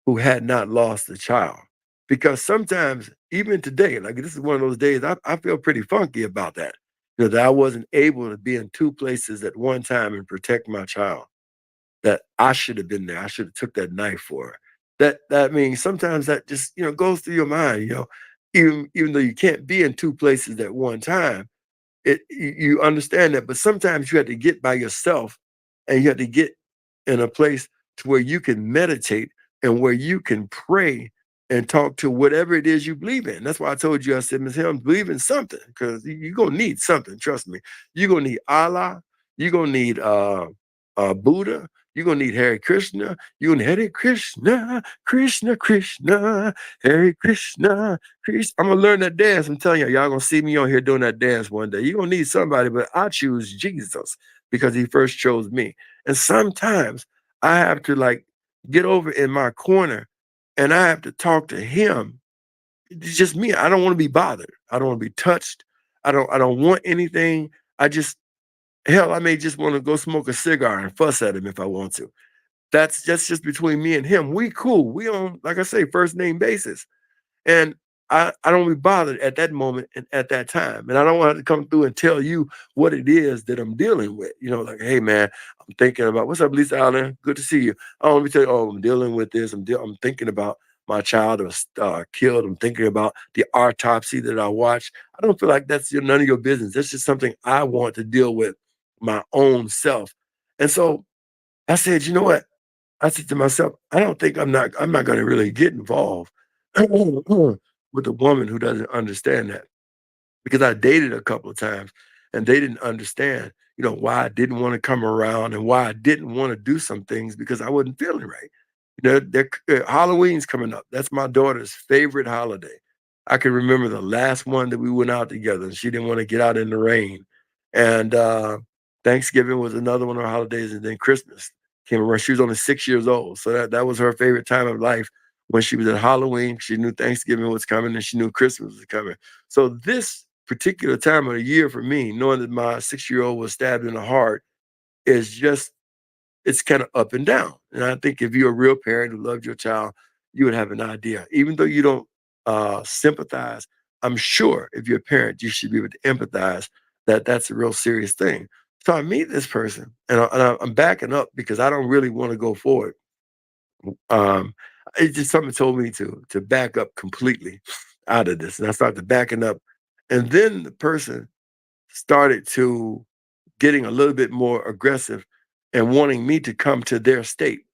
who had not lost a child. Because sometimes, even today, like this is one of those days, I feel pretty funky about that. That I wasn't able to be in 2 places at one time and protect my child. That I should have been there. I should have took that knife for her. That means sometimes that just goes through your mind. Even though you can't be in 2 places at one time, you understand that. But sometimes you have to get by yourself, and you have to get in a place to where you can meditate and where you can pray and talk to whatever it is you believe in. That's why I told you, I said, Ms. Helms, believe in something, because you're going to need something. Trust me. You're going to need Allah. You're going to need Buddha. You're going to need Hare Krishna. You're going to Hare Krishna, Krishna, Krishna, Hare Krishna, Krishna. I'm going to learn that dance. I'm telling y'all going to see me on here doing that dance one day. You're going to need somebody, but I choose Jesus because he first chose me. And sometimes I have to get over in my corner and I have to talk to him. It's just me. I don't want to be bothered. I don't want to be touched. I don't want anything. Hell, I may just want to go smoke a cigar and fuss at him if I want to. That's just between me and him. We cool. We on, like I say, first name basis. And I don't be bothered at that moment and at that time. And I don't want to come through and tell you what it is that I'm dealing with. Like, hey, man, I'm thinking about, what's up, Lisa Allen? Good to see you. I don't want to tell you, oh, I'm dealing with this. I'm thinking about my child was killed. I'm thinking about the autopsy that I watched. I don't feel like that's none of your business. That's just something I want to deal with my own self. And so I said, you know what? I said to myself, I don't think I'm not going to really get involved with a woman who doesn't understand that, because I dated a couple of times and they didn't understand, why I didn't want to come around and why I didn't want to do some things because I wasn't feeling right. Halloween's coming up. That's my daughter's favorite holiday. I can remember the last one that we went out together and she didn't want to get out in the rain. And Thanksgiving was another one of her holidays, and then Christmas came around. She was only 6 years old. So that was her favorite time of life. When she was at Halloween, she knew Thanksgiving was coming and she knew Christmas was coming. So this particular time of the year for me, knowing that my 6-year-old was stabbed in the heart, it's kind of up and down. And I think if you're a real parent who loved your child, you would have an idea. Even though you don't sympathize, I'm sure if you're a parent, you should be able to empathize that that's a real serious thing. So I meet this person and I'm backing up because I don't really want to go forward. It's just something told me to back up completely out of this. And I started backing up. And then the person started to getting a little bit more aggressive and wanting me to come to their state.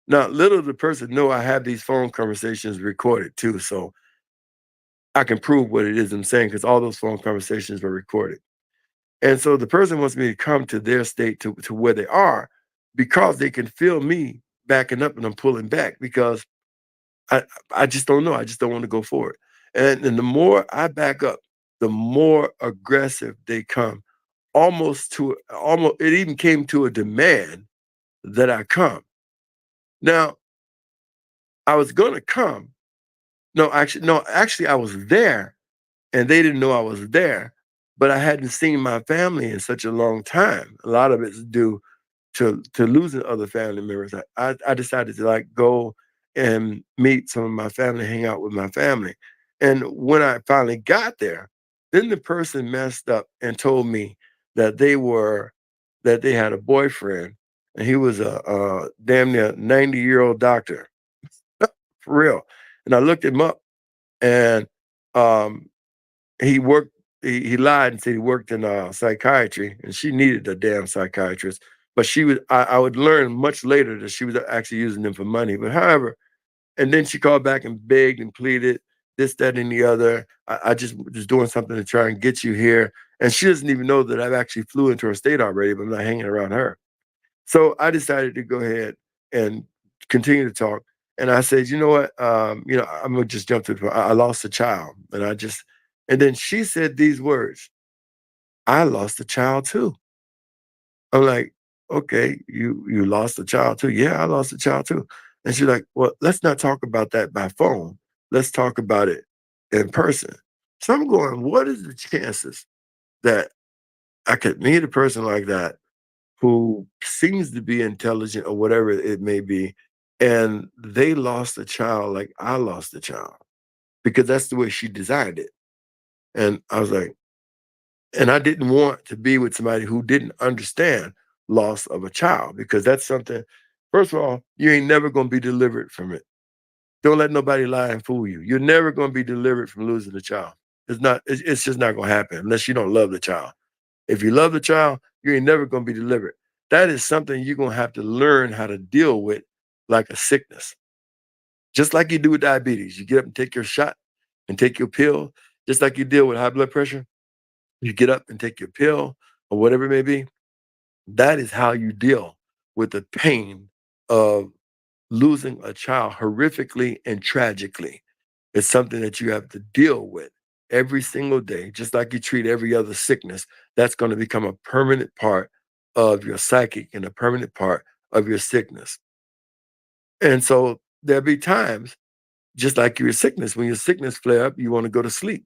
Now, little did the person know I have these phone conversations recorded too. So I can prove what it is I'm saying because all those phone conversations were recorded. And so the person wants me to come to their state to where they are because they can feel me backing up and I'm pulling back because I just don't know. I just don't want to go forward. And the more I back up, the more aggressive they come. It even came to a demand that I come. Now, I was going to come, Actually, I was there, and they didn't know I was there, but I hadn't seen my family in such a long time. A lot of it's due to losing other family members. I decided to like go and meet some of my family, hang out with my family. And when I finally got there, then the person messed up and told me that they had a boyfriend, and he was a damn near 90-year-old doctor. For real. And I looked him up, and um he worked he lied and said he worked in psychiatry, and she needed a damn psychiatrist. But I would learn much later that she was actually using them for money. But however, and then she called back and begged and pleaded this, that, and the other. I just was doing something to try and get you here. And she doesn't even know that I've actually flew into her state already, but I'm not hanging around her. So I decided to go ahead and continue to talk. And I said, you know what? I'm gonna just jump to the point. I lost a child, and then she said these words: "I lost a child too." I'm like, "Okay, you lost a child too?" "Yeah, I lost a child too." And she's like, "Well, let's not talk about that by phone. Let's talk about it in person." So I'm going, what is the chances that I could meet a person like that who seems to be intelligent or whatever it may be, and they lost a child like I lost a child, because that's the way she designed it. And I was like, and I didn't want to be with somebody who didn't understand loss of a child, because that's something, first of all, you ain't never going to be delivered from it. Don't let nobody lie and fool you. You're never going to be delivered from losing a child. It's just not going to happen unless you don't love the child. If you love the child, you ain't never going to be delivered. That is something you're going to have to learn how to deal with, like a sickness. Just like you do with diabetes. You get up and take your shot and take your pill, just like you deal with high blood pressure. You get up and take your pill or whatever it may be. That is how you deal with the pain of losing a child horrifically and tragically. It's something that you have to deal with every single day, just like you treat every other sickness. That's going to become a permanent part of your psychic and a permanent part of your sickness. And so there'll be times, just like your sickness, when your sickness flare up, you want to go to sleep.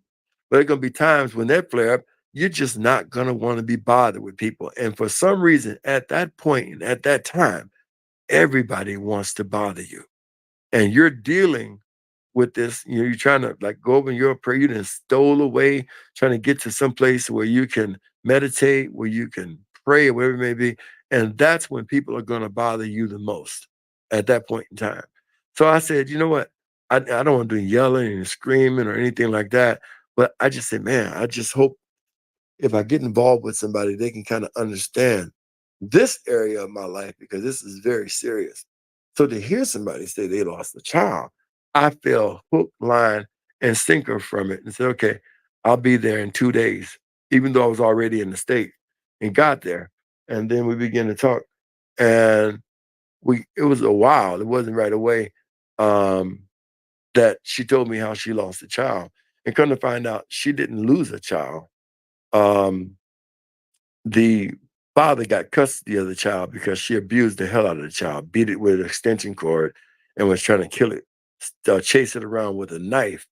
But there are going to be times when that flare up, you're just not going to want to be bothered with people. And for some reason, at that point and at that time, everybody wants to bother you. And you're dealing with this, you're trying to like go over your prayer, you done stole away, trying to get to some place where you can meditate, where you can pray, or whatever it may be. And that's when people are going to bother you the most at that point in time. So I said, you know what? I don't want to do yelling and screaming or anything like that. But I just said, man, I just hope if I get involved with somebody, they can kind of understand this area of my life, because this is very serious. So to hear somebody say they lost a child, I fell hook, line, and sinker from it and said, okay, I'll be there in 2 days, even though I was already in the state, and got there. And then we began to talk. And it was a while, it wasn't right away, um, that she told me how she lost a child. And come to find out, she didn't lose a child. Um, the father got custody of the child because she abused the hell out of the child, beat it with an extension cord, and was trying to kill it, chase it around with a knife.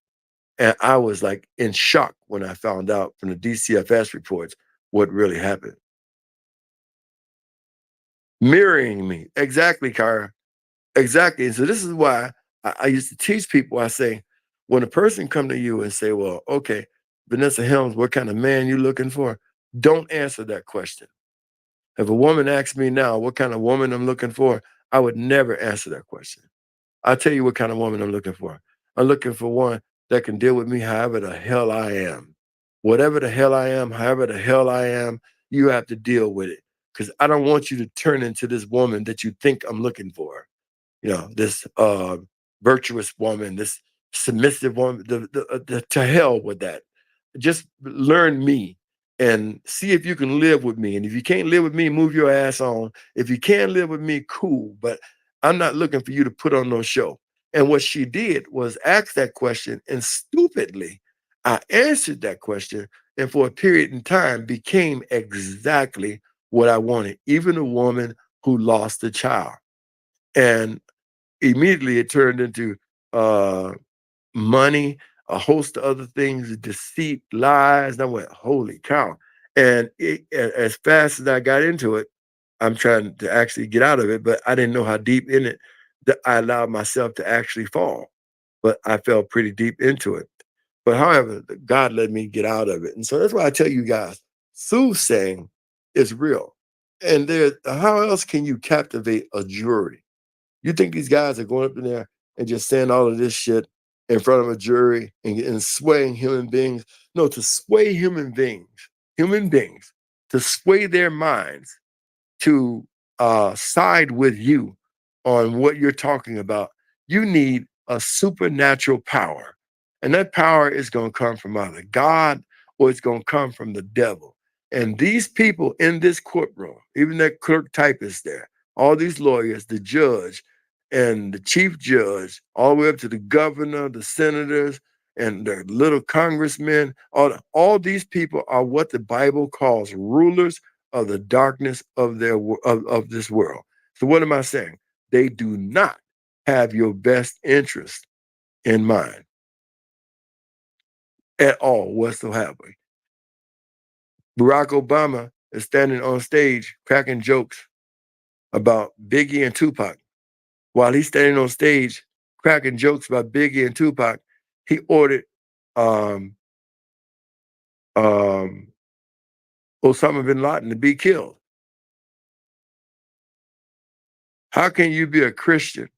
And I was like in shock when I found out from the DCFS reports what really happened. Mirroring me. Exactly, Kara. Exactly. And so this is why I used to teach people. I say, when a person come to you and say, well, okay, Vanessa Helms, what kind of man you looking for? Don't answer that question. If a woman asks me now what kind of woman I'm looking for, I would never answer that question. I'll tell you what kind of woman I'm looking for. I'm looking for one that can deal with me however the hell I am. Whatever the hell I am, however the hell I am, you have to deal with it. Because I don't want you to turn into this woman that you think I'm looking for. This virtuous woman, this submissive woman, to hell with that. Just learn me and see if you can live with me. And if you can't live with me, move your ass on. If you can't live with me, cool. But I'm not looking for you to put on no show. And what she did was ask that question, and stupidly, I answered that question, and for a period in time became exactly what I wanted, even a woman who lost a child. And immediately it turned into money, a host of other things, deceit, lies. And I went, holy cow. And as fast as I got into it, I'm trying to actually get out of it, but I didn't know how deep in it that I allowed myself to actually fall. But I fell pretty deep into it. But however, God let me get out of it. And so that's why I tell you guys, soothsaying is real. And how else can you captivate a jury? You think these guys are going up in there and just saying all of this shit in front of a jury and swaying human beings? No, to sway human beings, to sway their minds to side with you on what you're talking about, you need a supernatural power. And that power is going to come from either God or it's going to come from the devil. And these people in this courtroom, even that clerk typist there, all these lawyers, the judge and the chief judge, all the way up to the governor, the senators, and the little congressmen, all these people are what the Bible calls rulers of the darkness of this world. So what am I saying? They do not have your best interest in mind at all whatsoever. Barack Obama is standing on stage cracking jokes about Biggie and Tupac. While he's standing on stage cracking jokes about Biggie and Tupac, he ordered Osama bin Laden to be killed. How can you be a Christian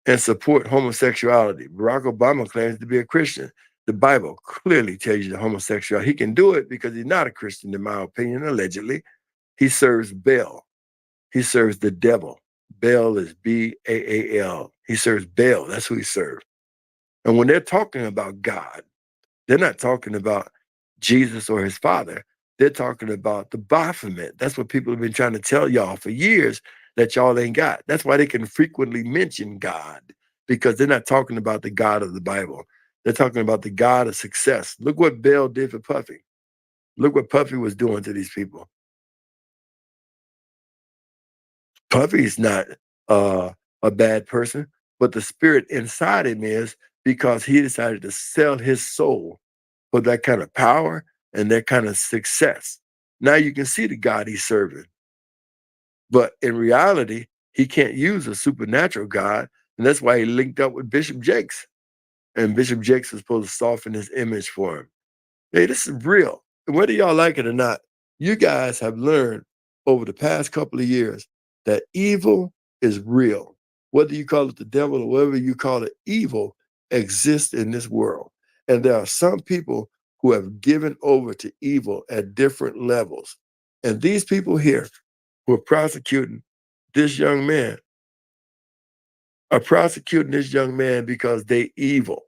and support homosexuality? Barack Obama claims to be a Christian. The Bible clearly tells you that homosexuality. He can do it because he's not a Christian, in my opinion, allegedly. He serves Baal. He serves the devil. Baal is B-A-A-L. He serves Baal. That's who he serves. And when they're talking about God, they're not talking about Jesus or his father. They're talking about the Baphomet. That's what people have been trying to tell y'all for years that y'all ain't got. That's why they can frequently mention God, because they're not talking about the God of the Bible. They're talking about the God of success. Look what Baal did for Puffy. Look what Puffy was doing to these people. Puffy's not a bad person, but the spirit inside him is, because he decided to sell his soul for that kind of power and that kind of success. Now you can see the God he's serving. But in reality, he can't use a supernatural God. And that's why he linked up with Bishop Jakes. And Bishop Jakes was supposed to soften his image for him. Hey, this is real. And whether y'all like it or not, you guys have learned over the past couple of years that evil is real. Whether you call it the devil or whatever you call it, evil exists in this world. And there are some people who have given over to evil at different levels. And these people here who are prosecuting this young man are prosecuting this young man because they evil.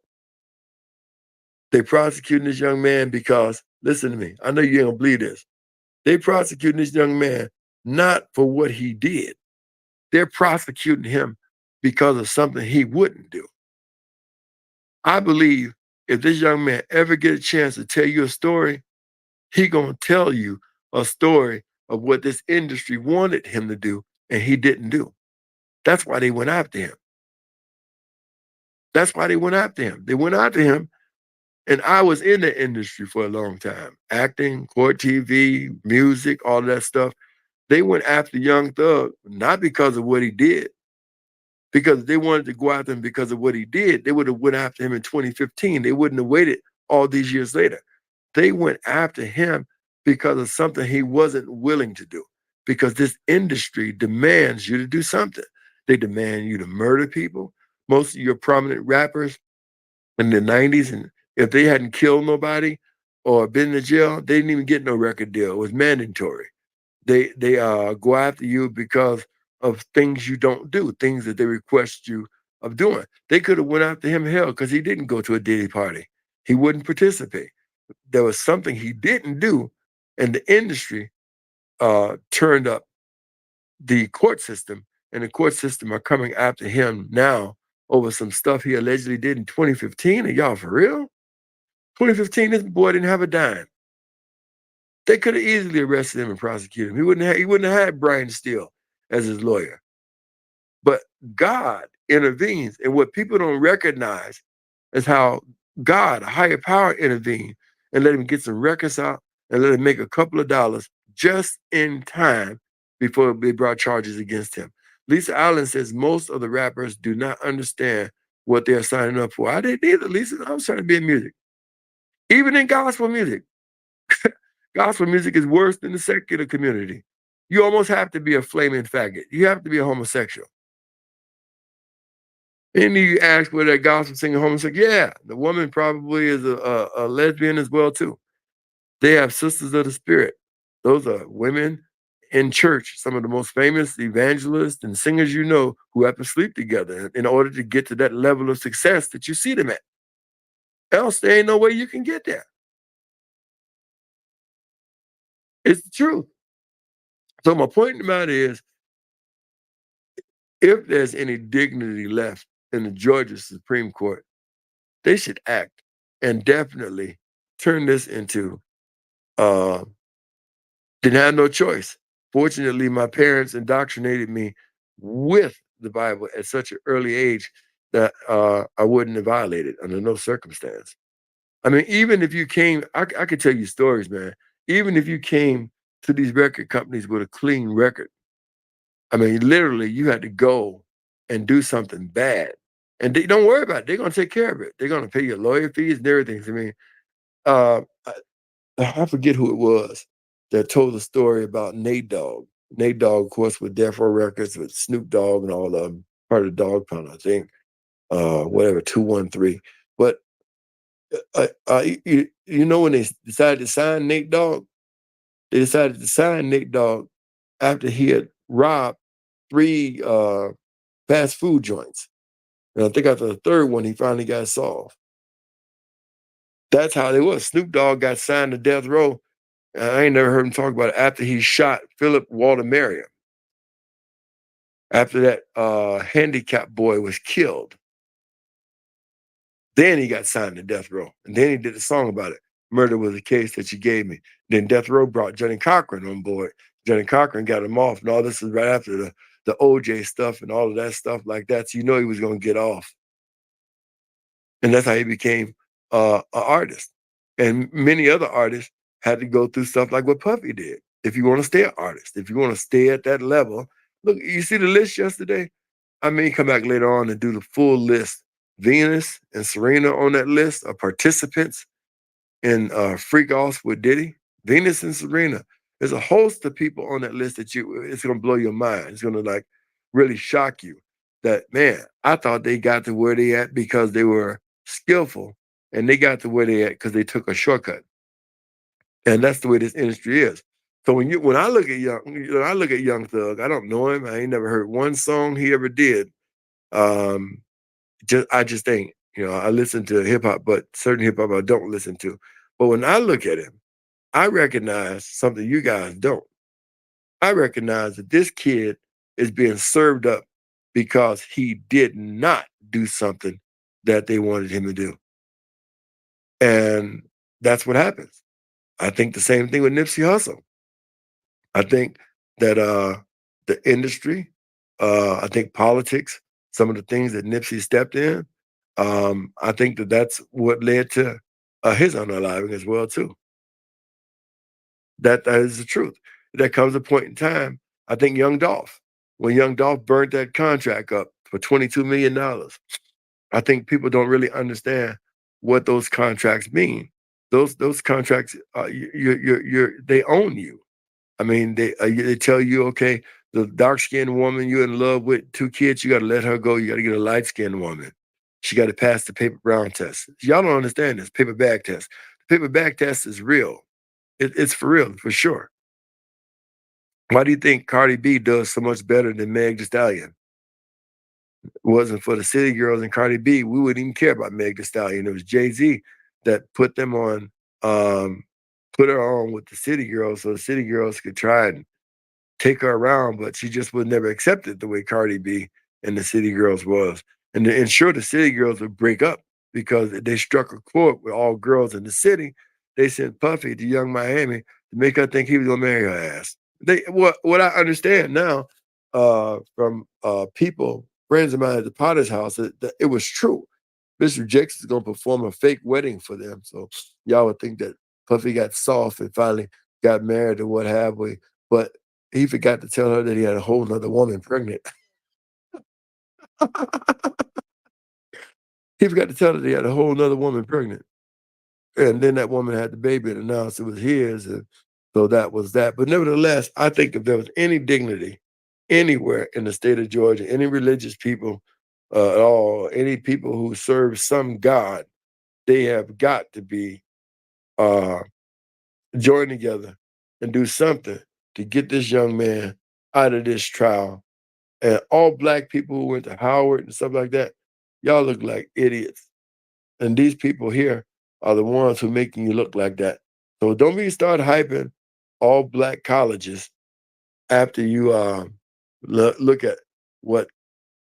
They prosecuting this young man because, listen to me, I know you ain't gonna believe this. They prosecuting this young man not for what he did. They're prosecuting him because of something he wouldn't do. I believe if this young man ever get a chance to tell you a story, he gonna tell you a story of what this industry wanted him to do and he didn't do. That's why they went after him. That's why they went after him. They went after him. And I was in the industry for a long time, acting, court TV, music, all that stuff. They went after Young Thug, not because of what he did, because they wanted to go after him because of what he did. They would have went after him in 2015. They wouldn't have waited all these years later. They went after him because of something he wasn't willing to do, because this industry demands you to do something. They demand you to murder people. Most of your prominent rappers in the 90s, and if they hadn't killed nobody or been in jail, they didn't even get no record deal. It was mandatory. They go after you because of things you don't do, things that they request you of doing. They could have went after him hell because he didn't go to a Diddy party. He wouldn't participate. There was something he didn't do, and the industry turned up the court system, and the court system are coming after him now over some stuff he allegedly did in 2015. Are y'all for real? 2015, this boy didn't have a dime. They could have easily arrested him and prosecuted him. He wouldn't have had Brian Steele as his lawyer. But God intervenes, and what people don't recognize is how God, a higher power, intervened and let him get some records out and let him make a couple of dollars just in time before they brought charges against him. Lisa Allen says most of the rappers do not understand what they're signing up for. I didn't either, Lisa. I was trying to be in music. Even in gospel music. Gospel music is worse than the secular community. You almost have to be a flaming faggot. You have to be a homosexual. And you ask whether that gospel singer homosexual. Yeah, the woman probably is a lesbian as well too. They have sisters of the spirit. Those are women in church, some of the most famous evangelists and singers you know who have to sleep together in order to get to that level of success that you see them at. Else there ain't no way you can get there. It's the truth. So my point in the matter is, if there's any dignity left in the Georgia Supreme Court, they should act and definitely turn this into didn't have no choice. Fortunately, my parents indoctrinated me with the Bible at such an early age that I wouldn't have violated under no circumstance. I mean, even if you came, I could tell you stories, man. Even if you came to these record companies with a clean record, I mean, literally, you had to go and do something bad. And they don't worry about it. They're going to take care of it. They're going to pay your lawyer fees and everything. I mean, uh, I forget who it was that told the story about Nate Dogg. Nate Dogg, of course, with Death Row Records, with Snoop Dogg and all of them, part of Dogg Pound, I think, whatever, 213. But you know when they decided to sign Nate Dogg? They decided to sign Nate Dogg after he had robbed 3 fast food joints. And I think after the third one, he finally got solved. That's how they was. Snoop Dogg got signed to Death Row. I ain't never heard him talk about it after he shot Philip Walter Merriam. After that handicapped boy was killed. Then he got signed to Death Row. And then he did a song about it. Murder was a case that you gave me. Then Death Row brought Johnny Cochran on board. Johnny Cochran got him off. And all this is right after the OJ stuff and all of that stuff like that. So you know he was going to get off. And that's how he became an artist. And many other artists had to go through stuff like what Puffy did. If you want to stay an artist, if you want to stay at that level, look, you see the list yesterday? I may come back later on and do the full list. Venus and Serena on that list are participants in Freak Offs with Diddy. Venus and Serena. There's a host of people on that list that it's going to blow your mind. It's going to like really shock you that, man, I thought they got to where they at because they were skillful, and they got to where they at because they took a shortcut. And that's the way this industry is. So when I look at Young Thug, I don't know him. I ain't never heard one song he ever did. I just ain't. I listen to hip hop, but certain hip hop I don't listen to. But when I look at him, I recognize something you guys don't. I recognize that this kid is being served up because he did not do something that they wanted him to do. And that's what happens. I think the same thing with Nipsey Hussle. I think that the industry, I think politics, some of the things that Nipsey stepped in, I think that's what led to his unaliving as well too. That is the truth. There comes a point in time, I think when Young Dolph burnt that contract up for $22 million, I think people don't really understand what those contracts mean. Those contracts, they own you. I mean, they tell you, okay, the dark-skinned woman you're in love with, 2 kids, you got to let her go. You got to get a light-skinned woman. She got to pass the paper brown test. Y'all don't understand this paper bag test. The paper bag test is real. It's for real, for sure. Why do you think Cardi B does so much better than Meg Thee Stallion? It wasn't for the City Girls and Cardi B, we wouldn't even care about Meg Thee Stallion. It was Jay-Z that put them on, put her on with the City Girls so the City Girls could try and take her around, but she just was never accepted the way Cardi B and the City Girls was. And to ensure the City Girls would break up because they struck a chord with all girls in the city, they sent Puffy to Young Miami to make her think he was gonna marry her ass. What I understand now from people, friends of mine at the Potter's house, that it was true. Mr. Jackson's gonna perform a fake wedding for them. So y'all would think that Puffy got soft and finally got married or what have we. But he forgot to tell her that he had a whole nother woman pregnant. He forgot to tell her that he had a whole nother woman pregnant. And then that woman had the baby and announced it was his. And so that was that. But nevertheless, I think if there was any dignity anywhere in the state of Georgia, any religious people at all, any people who serve some God, they have got to be join together and do something to get this young man out of this trial. And all Black people who went to Howard and stuff like that, y'all look like idiots. And these people here are the ones who making you look like that. So don't be start hyping all Black colleges after you look at what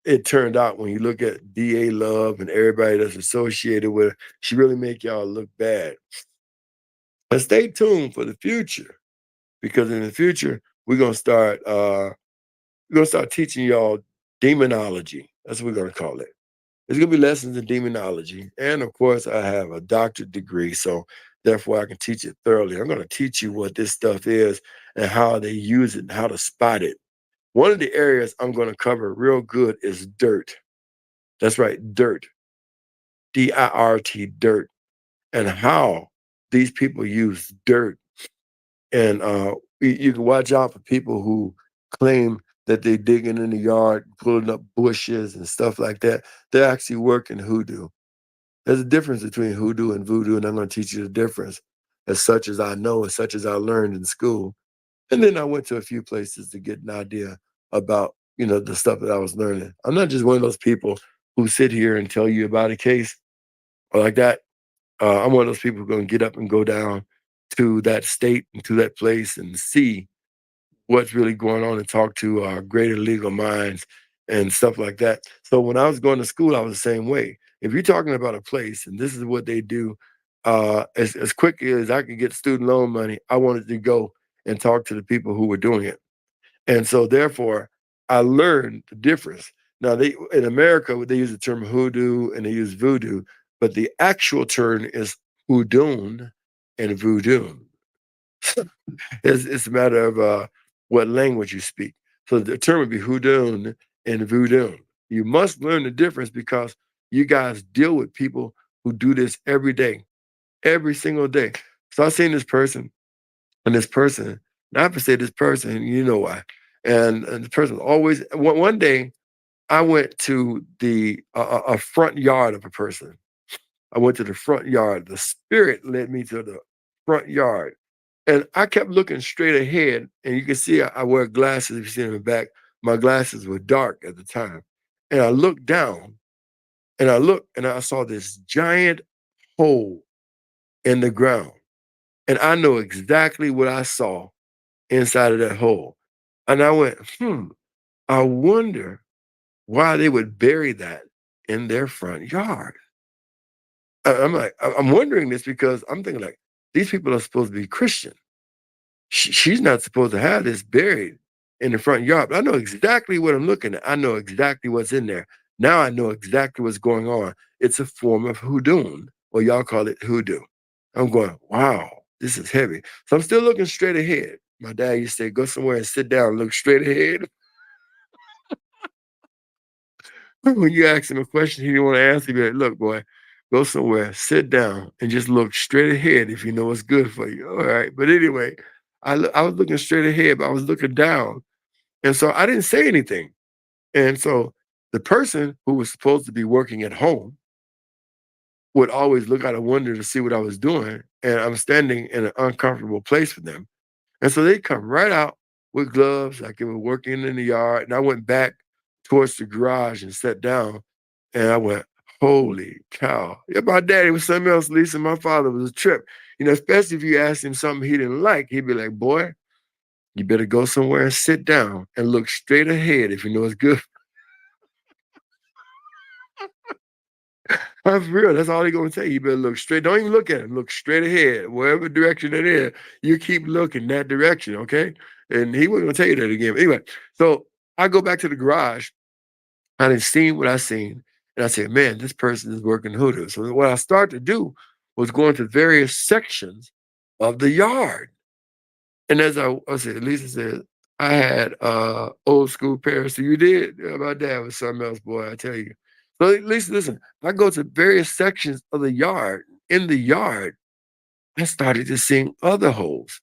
it turned out when you look at DA Love and everybody that's associated with her. She really make y'all look bad. And stay tuned for the future, because in the future we're gonna start teaching y'all demonology. That's what we're gonna call it. There's gonna be lessons in demonology, and of course, I have a doctorate degree, so therefore I can teach it thoroughly. I'm gonna teach you what this stuff is and how they use it and how to spot it. One of the areas I'm gonna cover real good is dirt. That's right, dirt. DIRT, dirt, and how these people use dirt. And you can watch out for people who claim that they're digging in the yard, pulling up bushes and stuff like that. They're actually working hoodoo. There's a difference between hoodoo and voodoo, and I'm going to teach you the difference as such as I know, as such as I learned in school. And then I went to a few places to get an idea about, the stuff that I was learning. I'm not just one of those people who sit here and tell you about a case or like that. I'm one of those people who are going to get up and go down to that state and to that place and see what's really going on and talk to greater legal minds and stuff like that. So when I was going to school, I was the same way. If you're talking about a place and this is what they do, as quick as I could get student loan money, I wanted to go and talk to the people who were doing it. And so therefore, I learned the difference. Now, in America, they use the term hoodoo and they use voodoo, but the actual term is houdon and voodoo. It's a matter of what language you speak. So the term would be houdon and voodoo. You must learn the difference because you guys deal with people who do this every day, every single day. So I've seen this person and this person, and I have to say this person, you know why. And the person always, one day I went to a front yard of a person. I went to the front yard. The spirit led me to the front yard. And I kept looking straight ahead. And you can see I wear glasses. If you see in the back, my glasses were dark at the time. And I looked down and I saw this giant hole in the ground. And I know exactly what I saw inside of that hole. And I went, I wonder why they would bury that in their front yard. I'm wondering this because I'm thinking like, these people are supposed to be Christian. She's not supposed to have this buried in the front yard. But I know exactly what I'm looking at. I know exactly what's in there. Now I know exactly what's going on. It's a form of hoodoo, or y'all call it hoodoo. I'm going, wow, this is heavy. So I'm still looking straight ahead. My dad used to say, go somewhere and sit down and look straight ahead. When you ask him a question he didn't want to answer, be like, look, boy, go somewhere, sit down, and just look straight ahead if you know what's good for you. All right. But anyway, I was looking straight ahead, but I was looking down. And so I didn't say anything. And so the person who was supposed to be working at home would always look out a window to see what I was doing. And I'm standing in an uncomfortable place for them. And so they come right out with gloves, like they were working in the yard. And I went back towards the garage and sat down. And I went, holy cow. Yeah, my daddy was something else, Lisa. My father was a trip. Especially if you asked him something he didn't like, he'd be like, boy, you better go somewhere and sit down and look straight ahead if you know it's good. That's real. That's all he's going to tell you. You better look straight. Don't even look at him. Look straight ahead. Wherever direction it is, you keep looking that direction, okay? And he wasn't going to tell you that again. But anyway, so I go back to the garage. I didn't see what I seen. And I said, man, this person is working hoodoo. So what I started to do was go into various sections of the yard. And as I said, Lisa said, I had old school parents. So you did? Yeah, my dad was something else, boy, I tell you. So Lisa, listen, I go to various sections of the yard. In the yard, I started to sing other holes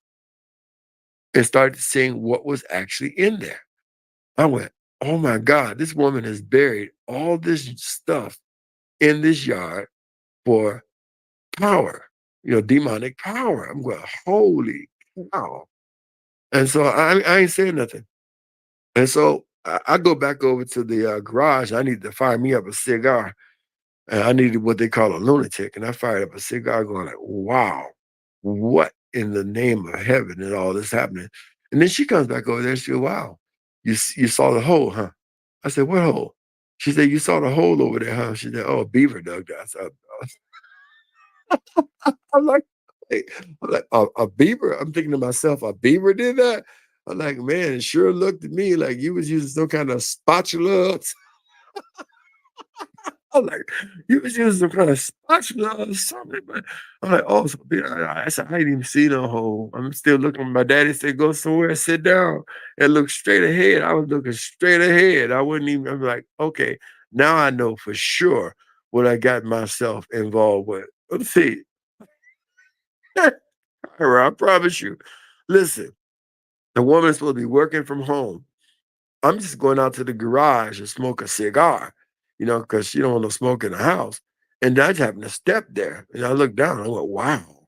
and started seeing what was actually in there. I went, oh my God, this woman has buried all this stuff in this yard for power, demonic power. I'm going, holy cow. And so I ain't saying nothing. And so I go back over to the garage. I need to fire me up a cigar. And I needed what they call a lunatic. And I fired up a cigar going like, wow, what in the name of heaven is all this happening? And then she comes back over there and she goes, wow, you saw the hole, huh? I said, what hole? She said, you saw the hole over there, huh? She said, oh, a beaver dug that. I said, I'm like, hey, a beaver? I'm thinking to myself, a beaver did that? I'm like, man, it sure looked at me like you was using some kind of spatula. I'm like, you was using some kind of spatula or something. But I'm like, oh, so I said, I ain't even see no hole. I'm still looking. My daddy said, go somewhere and sit down and look straight ahead. I was looking straight ahead. I'm like, okay, now I know for sure what I got myself involved with. Let's see. I promise you. Listen, the woman's supposed to be working from home. I'm just going out to the garage and smoke a cigar, because she don't want no smoke in the house. And I just happened to step there. And I looked down and I went, wow.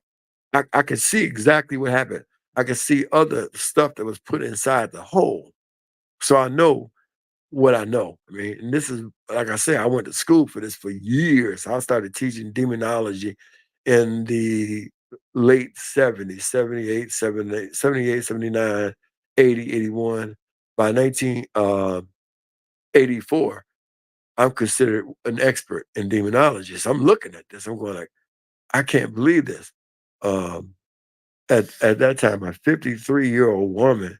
I could see exactly what happened. I could see other stuff that was put inside the hole. So I know what I know. I mean, and this is, like I said, I went to school for this for years. I started teaching demonology in the late 70s, 78, 78, 78, 79, 80, 81. By 1984, I'm considered an expert in demonology. So I'm looking at this. I'm going like, I can't believe this. Um, at that time, a 53-year-old woman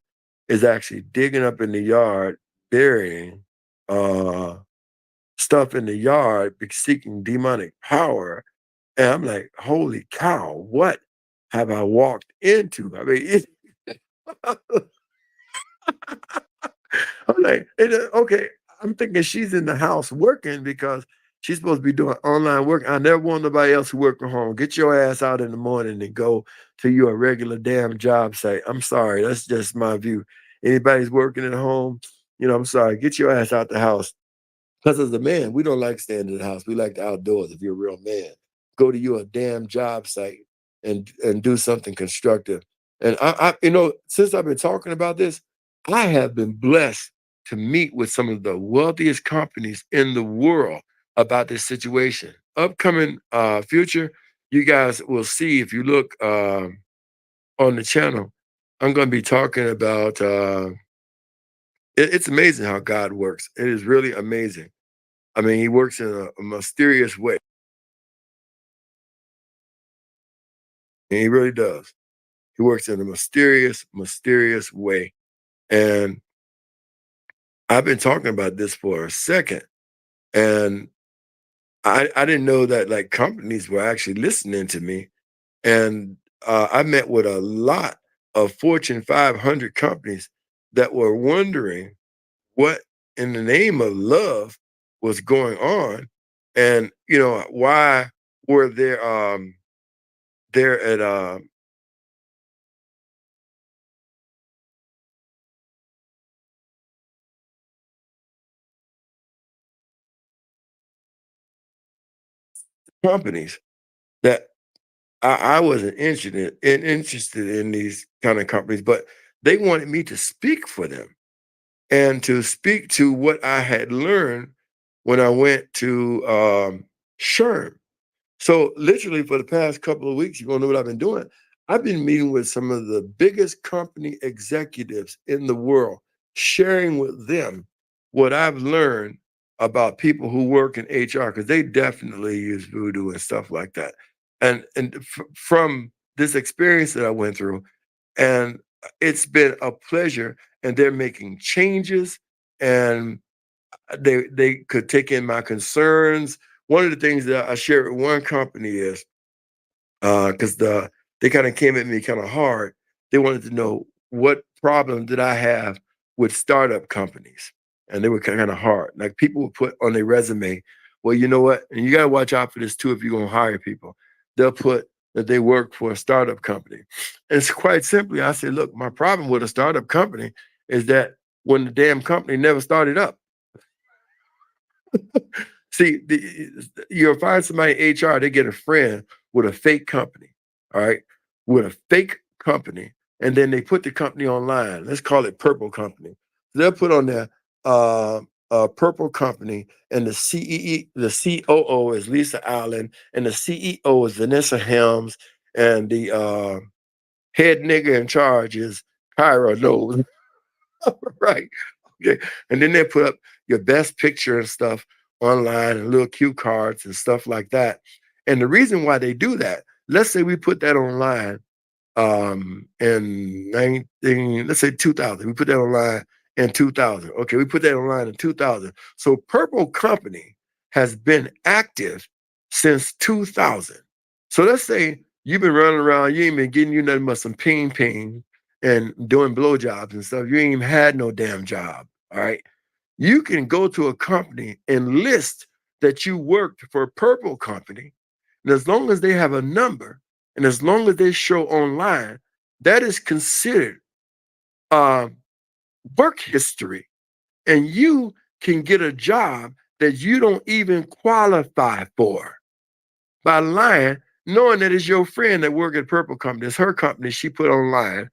is actually digging up in the yard, burying stuff in the yard, seeking demonic power. And I'm like, holy cow, what have I walked into? I mean, I'm like, okay, I'm thinking she's in the house working because she's supposed to be doing online work. I never want nobody else who work from home. Get your ass out in the morning and go to your regular damn job site. I'm sorry, that's just my view. Anybody's working at home, I'm sorry. Get your ass out the house. Because as a man, we don't like staying in the house. We like the outdoors. If you're a real man, go to your damn job site and do something constructive. And since I've been talking about this, I have been blessed to meet with some of the wealthiest companies in the world about this situation. Upcoming future, you guys will see if you look on the channel. I'm going to be talking about. It's amazing how God works. It is really amazing. I mean, he works in a mysterious way. And he really does. He works in a mysterious way. And I've been talking about this for a second. And I didn't know that like companies were actually listening to me. And I met with a lot of Fortune 500 companies that were wondering what in the name of love was going on. And, why were there at companies that I wasn't interested in these kind of companies, but they wanted me to speak for them and to speak to what I had learned when I went to SHRM. So literally for the past couple of weeks, you want to know what I've been doing? I've been meeting with some of the biggest company executives in the world, sharing with them what I've learned about people who work in HR, because they definitely use voodoo and stuff like that. And from this experience that I went through, and it's been a pleasure, and they're making changes, and they could take in my concerns. One of the things that I shared with one company is because they kind of came at me kind of hard. They wanted to know what problem did I have with startup companies, and they were kind of hard. Like people would put on their resume, well, you know what, and you got to watch out for this too if you're gonna hire people. They'll put that they work for a startup company. And it's quite simply, I said, look, my problem with a startup company is that when the damn company never started up. See, you'll find somebody in HR, they get a friend with a fake company, all right, with a fake company, and then they put the company online. Let's call it Purple Company. They'll put on there Purple Company, and the COO is Lisa Allen, and the CEO is Vanessa Helms, and the head nigga in charge is Kyra Knowles. Right. Okay. And then they put up your best picture and stuff online and little cue cards and stuff like that. And the reason why they do that, let's say we put that online in 19, let's say 2000. We put that online in 2000. Okay, we put that online in 2000. So Purple Company has been active since 2000. So let's say you've been running around, you ain't been getting you nothing but some ping and doing blowjobs and stuff. You ain't even had no damn job. All right. You can go to a company and list that you worked for a Purple Company. And as long as they have a number and as long as they show online, that is considered work history. And you can get a job that you don't even qualify for by lying, knowing that it's your friend that work at Purple Company. It's her company she put online.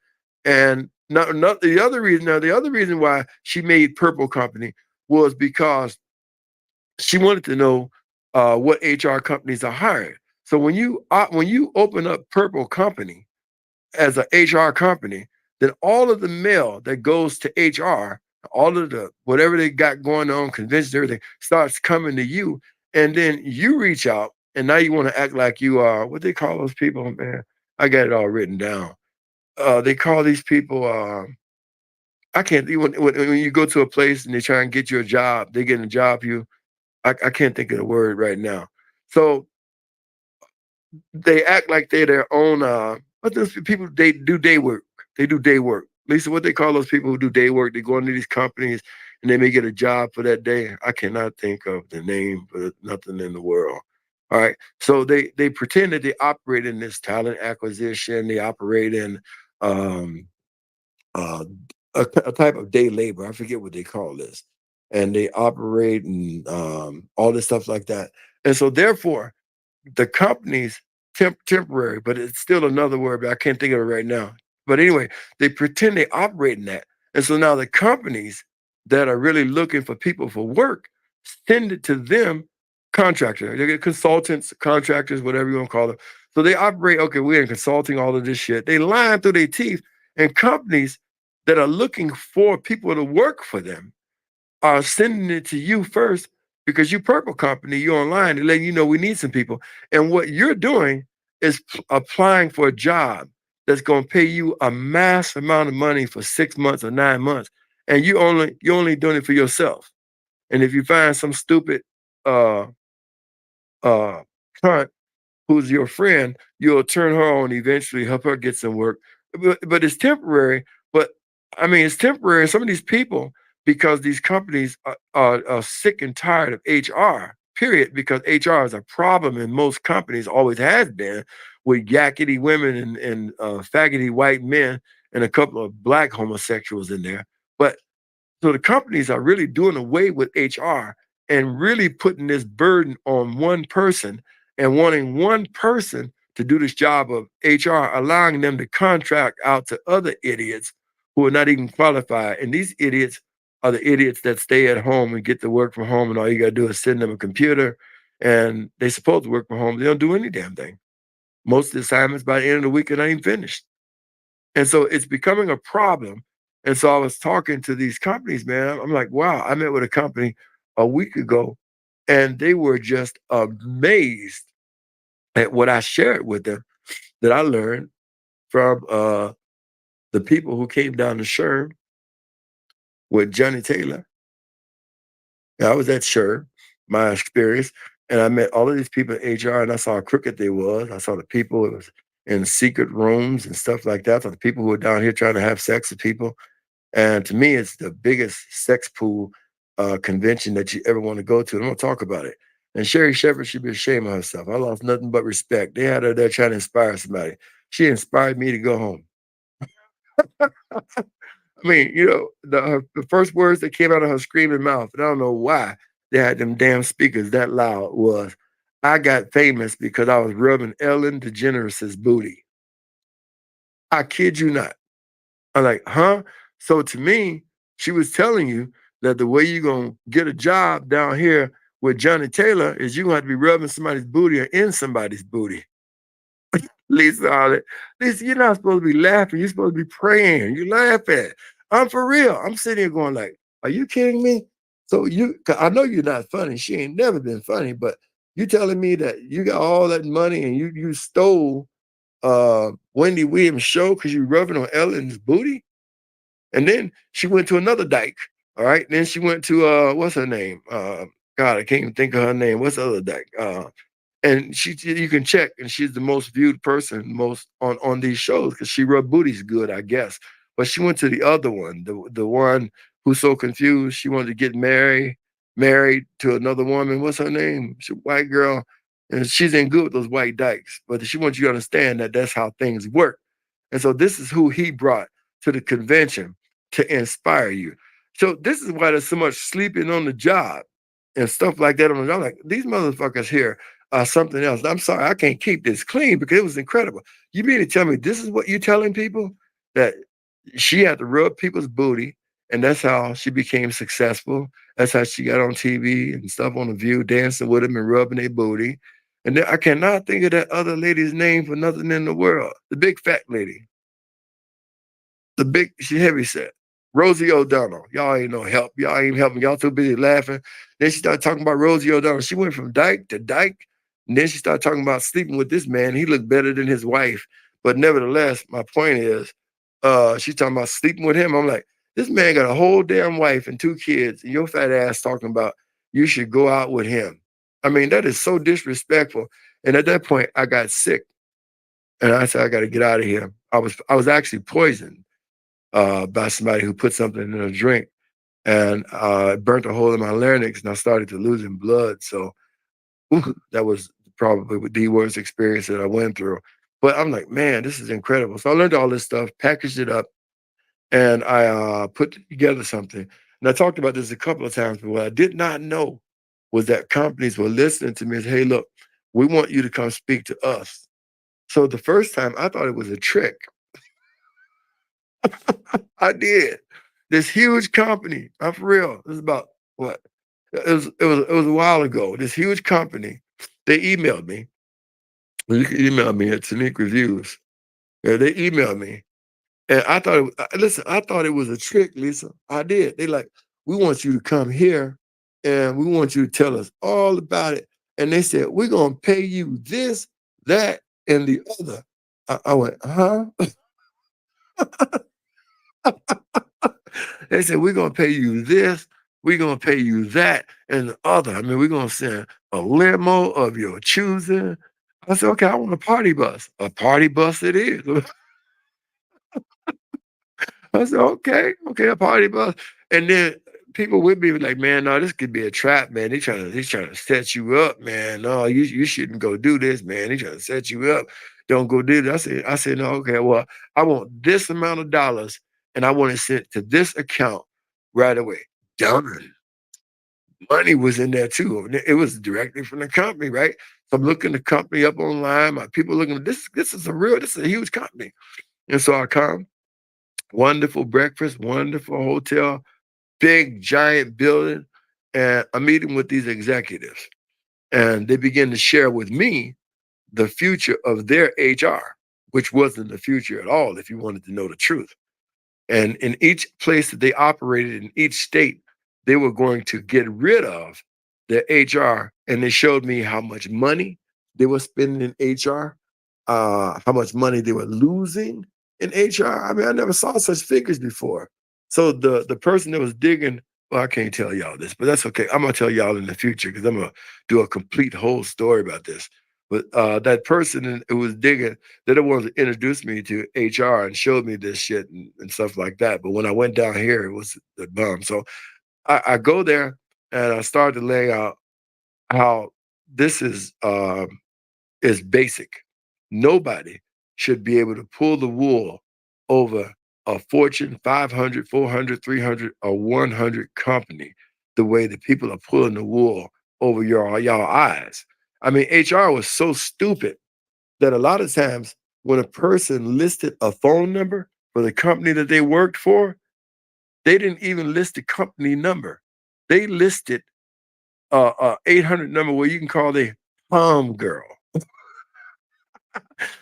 And not the other reason. Now, the other reason why she made Purple Company was because she wanted to know what HR companies are hiring. So when you open up Purple Company as an HR company, then all of the mail that goes to HR, all of the whatever they got going on, conventions, everything starts coming to you, and then you reach out, and now you want to act like you are what they call those people, man. I got it all written down. They call these people. I can't. When you go to a place and they try and get you a job, they get a job. I can't think of the word right now. So they act like they're their own. But those people they do day work. They do day work. Lisa, what they call those people who do day work? They go into these companies and they may get a job for that day. I cannot think of the name, but nothing in the world. All right. So they pretend that they operate in this talent acquisition. They operate in um, uh, a type of day labor. I forget what they call this, and they operate in all this stuff like that. And so, therefore, the company's temporary, but it's still another word, but I can't think of it right now. But anyway, they pretend they operate in that. And so now the companies that are really looking for people for work send it to them, contractors. They get consultants, contractors, whatever you want to call them. So they operate, okay, we're in consulting, all of this shit. They lying through their teeth. And companies that are looking for people to work for them are sending it to you first because you Purple Company, you're online, and letting you know we need some people. And what you're doing is applying for a job that's going to pay you a mass amount of money for 6 months or 9 months, and you're only doing it for yourself. And if you find some stupid uh uh cunt who's your friend, you'll turn her on eventually, help her get some work. But it's temporary. But I mean, it's temporary. Some of these people, because these companies are sick and tired of HR, period, because HR is a problem in most companies, always has been, with yakety women and faggoty white men and a couple of black homosexuals in there. But so the companies are really doing away with HR and really putting this burden on one person and wanting one person to do this job of HR, allowing them to contract out to other idiots who are not even qualified. And these idiots are the idiots that stay at home and get to work from home, and all you got to do is send them a computer, and they're supposed to work from home. They don't do any damn thing. Most of the assignments by the end of the week are not even finished. And so it's becoming a problem. And so I was talking to these companies, man. I'm like, wow, I met with a company a week ago, and they were just amazed at what I shared with them that I learned from the people who came down to Sherm with Johnny Taylor I was at Sure, my experience, and I met all of these people in HR, and I saw how crooked they was. I saw the people that was in secret rooms and stuff like that. I saw the people who were down here trying to have sex with people. And to me, it's the biggest sex pool convention that you ever want to go to. I'm gonna talk about it. And Sherry Shepherd should be ashamed of herself. I lost nothing but respect. They had her there trying to inspire somebody. She inspired me to go home. I mean, the first words that came out of her screaming mouth, and I don't know why they had them damn speakers that loud, was, "I got famous because I was rubbing Ellen DeGeneres' booty." I kid you not. I'm like, huh? So to me, she was telling you that the way you're going to get a job down here with Johnny Taylor is you're going to have to be rubbing somebody's booty or in somebody's booty. Lisa Holly, Lisa, you're not supposed to be laughing. You're supposed to be praying. You laugh at it. I'm for real. I'm sitting here going like, are you kidding me? So 'cause I know you're not funny. She ain't never been funny, but you telling me that you got all that money and you stole Wendy Williams' show because you rubbing on Ellen's booty? And then she went to another dyke. All right. Then she went to what's her name? God, I can't even think of her name. What's the other dyke? And you can check, and she's the most viewed person most on these shows because she rubbed booties good, I guess. But she went to the other one, the one who's so confused. She wanted to get married to another woman. What's her name? She's a white girl, and she's in good with those white dykes. But she wants you to understand that that's how things work. And so this is who he brought to the convention to inspire you. So this is why there's so much sleeping on the job and stuff like that on the job. Like, these motherfuckers here are something else. I'm sorry, I can't keep this clean because it was incredible. You mean to tell me this is what you're telling people? That she had to rub people's booty, and that's how she became successful. That's how she got on TV and stuff on The View, dancing with them and rubbing their booty. And then I cannot think of that other lady's name for nothing in the world. The big fat lady. She heavy set. Rosie O'Donnell. Y'all ain't no help. Y'all ain't helping. Y'all too busy laughing. Then she started talking about Rosie O'Donnell. She went from dyke to dyke. And then she started talking about sleeping with this man. He looked better than his wife. But nevertheless, my point is, she's talking about sleeping with him. I'm like, this man got a whole damn wife and 2 kids, and your fat ass talking about you should go out with him. I mean, that is so disrespectful. And at that point, I got sick. And I said, I got to get out of here. I was actually poisoned by somebody who put something in a drink, and it burnt a hole in my larynx, and I started to losing blood. So that was probably the worst experience that I went through. But I'm like, man, this is incredible. So I learned all this stuff, packaged it up, and I put together something. And I talked about this a couple of times, but what I did not know was that companies were listening to me and say, hey, look, we want you to come speak to us. So the first time I thought it was a trick. I did. This huge company, I'm for real. This is about what? It was a while ago. This huge company, they emailed me. You can email me at Tanique Reviews. Yeah, they emailed me. And I thought I thought it was a trick, Lisa. I did. They like, we want you to come here and we want you to tell us all about it. And they said, we're gonna pay you this, that, and the other. I went, huh? They said, we're going to pay you this, we're going to pay you that, and the other. I mean, we're going to send a limo of your choosing. I said, okay, I want a party bus. A party bus it is. I said, okay, a party bus. And then people with me were like, man, no, this could be a trap, man. He's trying to set you up, man. No, you shouldn't go do this, man. He's trying to set you up. Don't go do this. I said, no, okay, well, I want this amount of dollars, and I want it sent to this account right away. Done. Money was in there too. It was directly from the company, right? So I'm looking the company up online. My people looking, this is a huge company. And so I come, wonderful breakfast, wonderful hotel, big giant building, and I'm meeting with these executives. And they begin to share with me the future of their HR, which wasn't the future at all if you wanted to know the truth. And in each place that they operated in each state, they were going to get rid of their HR. And they showed me how much money they were spending in HR, how much money they were losing in HR. I mean, I never saw such figures before. So the person that was digging well, I can't tell y'all this, but that's okay. I'm gonna tell y'all in the future because I'm gonna do a complete whole story about this. But that person who was digging, they're the ones that introduced me to HR and showed me this shit and stuff like that. But when I went down here, it was the bum. So I go there and I started to lay out how this is basic. Nobody should be able to pull the wool over a Fortune 500, 400, 300, or 100 company the way that people are pulling the wool over y'all eyes. I mean, HR was so stupid that a lot of times when a person listed a phone number for the company that they worked for, they didn't even list the company number. They listed a 800 number where you can call their home girl.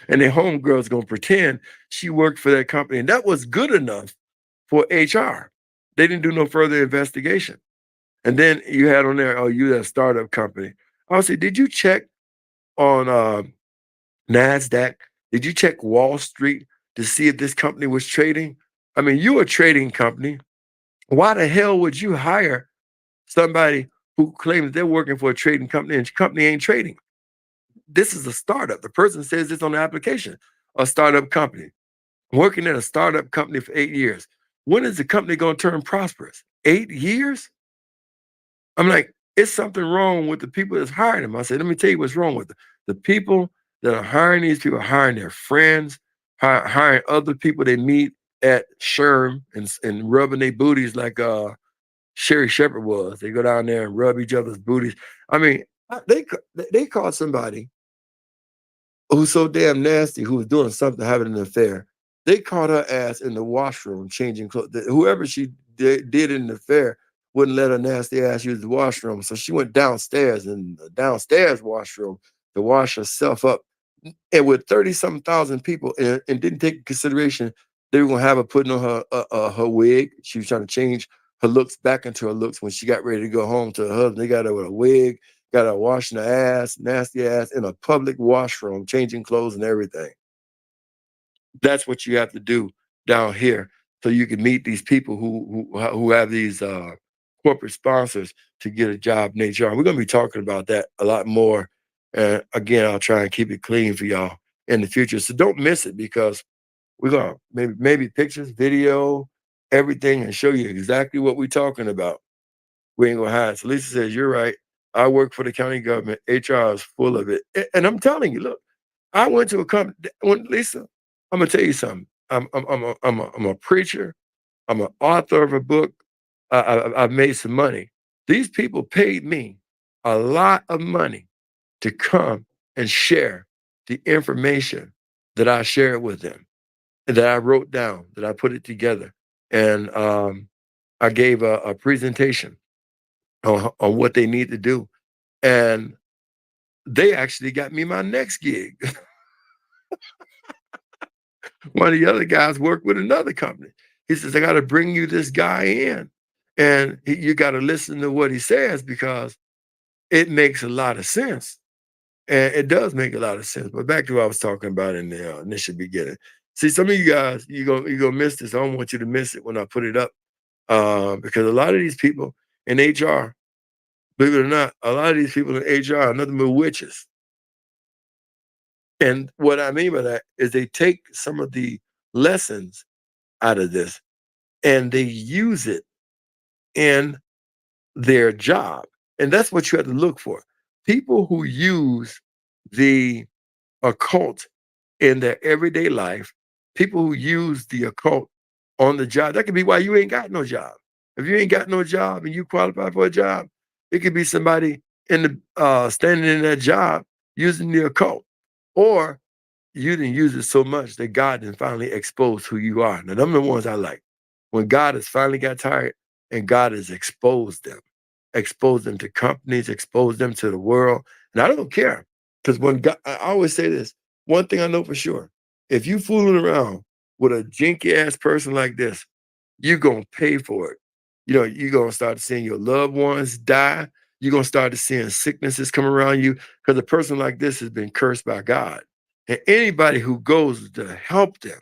And their homegirl's gonna pretend she worked for that company. And that was good enough for HR. They didn't do no further investigation. And then you had on there, oh, you that startup company. I would say, did you check on NASDAQ? Did you check Wall Street to see if this company was trading? I mean, you're a trading company. Why the hell would you hire somebody who claims they're working for a trading company and the company ain't trading? This is a startup. The person says this on the application, a startup company. Working at a startup company for 8 years. When is the company going to turn prosperous? 8 years? I'm like, it's something wrong with the people that's hiring them. I said, let me tell you what's wrong with them. The people that are hiring these people are hiring their friends, hiring other people they meet at SHRM and rubbing their booties like Sherry Shepherd was. They go down there and rub each other's booties. I mean, they caught somebody who's so damn nasty, who was doing something, having an affair. They caught her ass in the washroom changing clothes. Whoever she did in the affair wouldn't let her nasty ass use the washroom. So she went downstairs in the downstairs washroom to wash herself up. And with 30-something thousand people and didn't take into consideration they were going to have her putting on her wig. She was trying to change her looks back into her looks when she got ready to go home to her husband. They got her with a wig, got her washing her ass, nasty ass, in a public washroom, changing clothes and everything. That's what you have to do down here so you can meet these people who have these corporate sponsors to get a job in HR. We're going to be talking about that a lot more. And again, I'll try and keep it clean for y'all in the future. So don't miss it because we're going to maybe pictures, video, everything, and show you exactly what we're talking about. We ain't going to hide. So Lisa says, you're right. I work for the county government. HR is full of it. And I'm telling you, look, I went to a company. Lisa, I'm gonna tell you something. I'm a preacher. I'm an author of a book. I've made some money. These people paid me a lot of money to come and share the information that I shared with them, and that I wrote down, that I put it together, and I gave a presentation on what they need to do, and they actually got me my next gig. One of the other guys worked with another company. He says, I got to bring you this guy in. And you got to listen to what he says because it makes a lot of sense. And it does make a lot of sense. But back to what I was talking about in the initial beginning. See, some of you guys, you're gonna miss this. I don't want you to miss it when I put it up. Because a lot of these people in HR, believe it or not, a lot of these people in HR are nothing but witches. And what I mean by that is they take some of the lessons out of this and they use it in their job. And that's what you have to look for. People who use the occult in their everyday life, people who use the occult on the job. That could be why you ain't got no job. If you ain't got no job and you qualify for a job, it could be somebody in the standing in that job using the occult. Or you didn't use it so much that God didn't finally expose who you are. Now, them are the ones I like. When God has finally got tired and God has exposed them to companies, exposed them to the world. And I don't care. Because when God, I always say this, one thing I know for sure, if you fooling around with a jinky ass person like this, you're going to pay for it. You know, you're going to start seeing your loved ones die. You're going to start seeing sicknesses come around you because a person like this has been cursed by God. And anybody who goes to help them,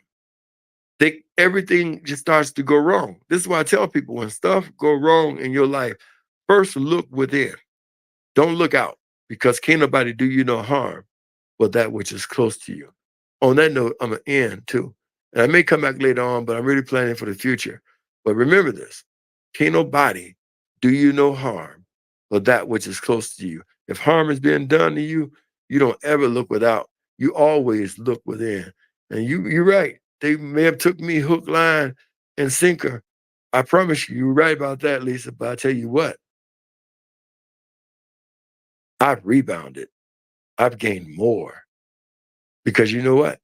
everything just starts to go wrong. This is why I tell people when stuff go wrong in your life, first look within. Don't look out, because can't nobody do you no harm but that which is close to you. On that note, I'm going to end too. And I may come back later on, but I'm really planning for the future. But remember this, can't nobody do you no harm but that which is close to you. If harm is being done to you, you don't ever look without. You always look within. And you're right. They may have took me hook, line, and sinker. I promise you, you're right about that, Lisa. But I tell you what, I've rebounded. I've gained more. Because you know what?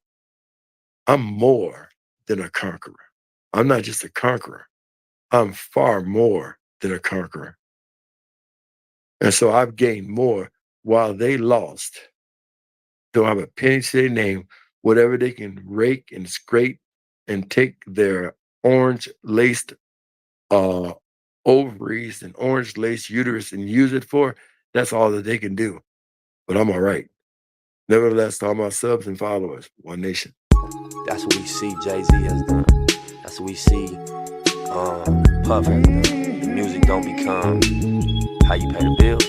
I'm more than a conqueror. I'm not just a conqueror. I'm far more than a conqueror. And so I've gained more while they lost. Don't have a penny to their name. Whatever they can rake and scrape and take their orange-laced ovaries and orange-laced uterus and use it for, that's all that they can do. But I'm all right. Nevertheless, to all my subs and followers, One Nation. That's what we see Jay-Z has done. That's what we see Puff has done. The music don't become how you pay the bills.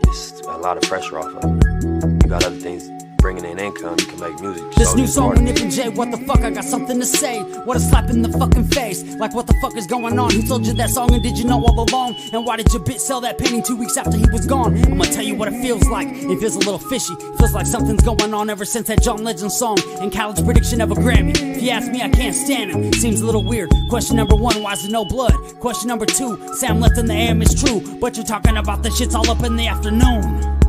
It's a lot of pressure off of it. You got other things bringing in income, you can make music. This new song with Nip and Jay, what the fuck, I got something to say. What a slap in the fucking face. Like what the fuck is going on? Who told you that song and did you know all along? And why did your bitch sell that painting 2 weeks after he was gone? I'm gonna tell you what it feels like. It feels a little fishy. Feels like something's going on ever since that John Legend song and Khaled's prediction of a Grammy. If you ask me, I can't stand him. Seems a little weird. Question number 1, why is there no blood? Question number 2, Sam left in the AM is true, but you're talking about the shit's all up in the afternoon.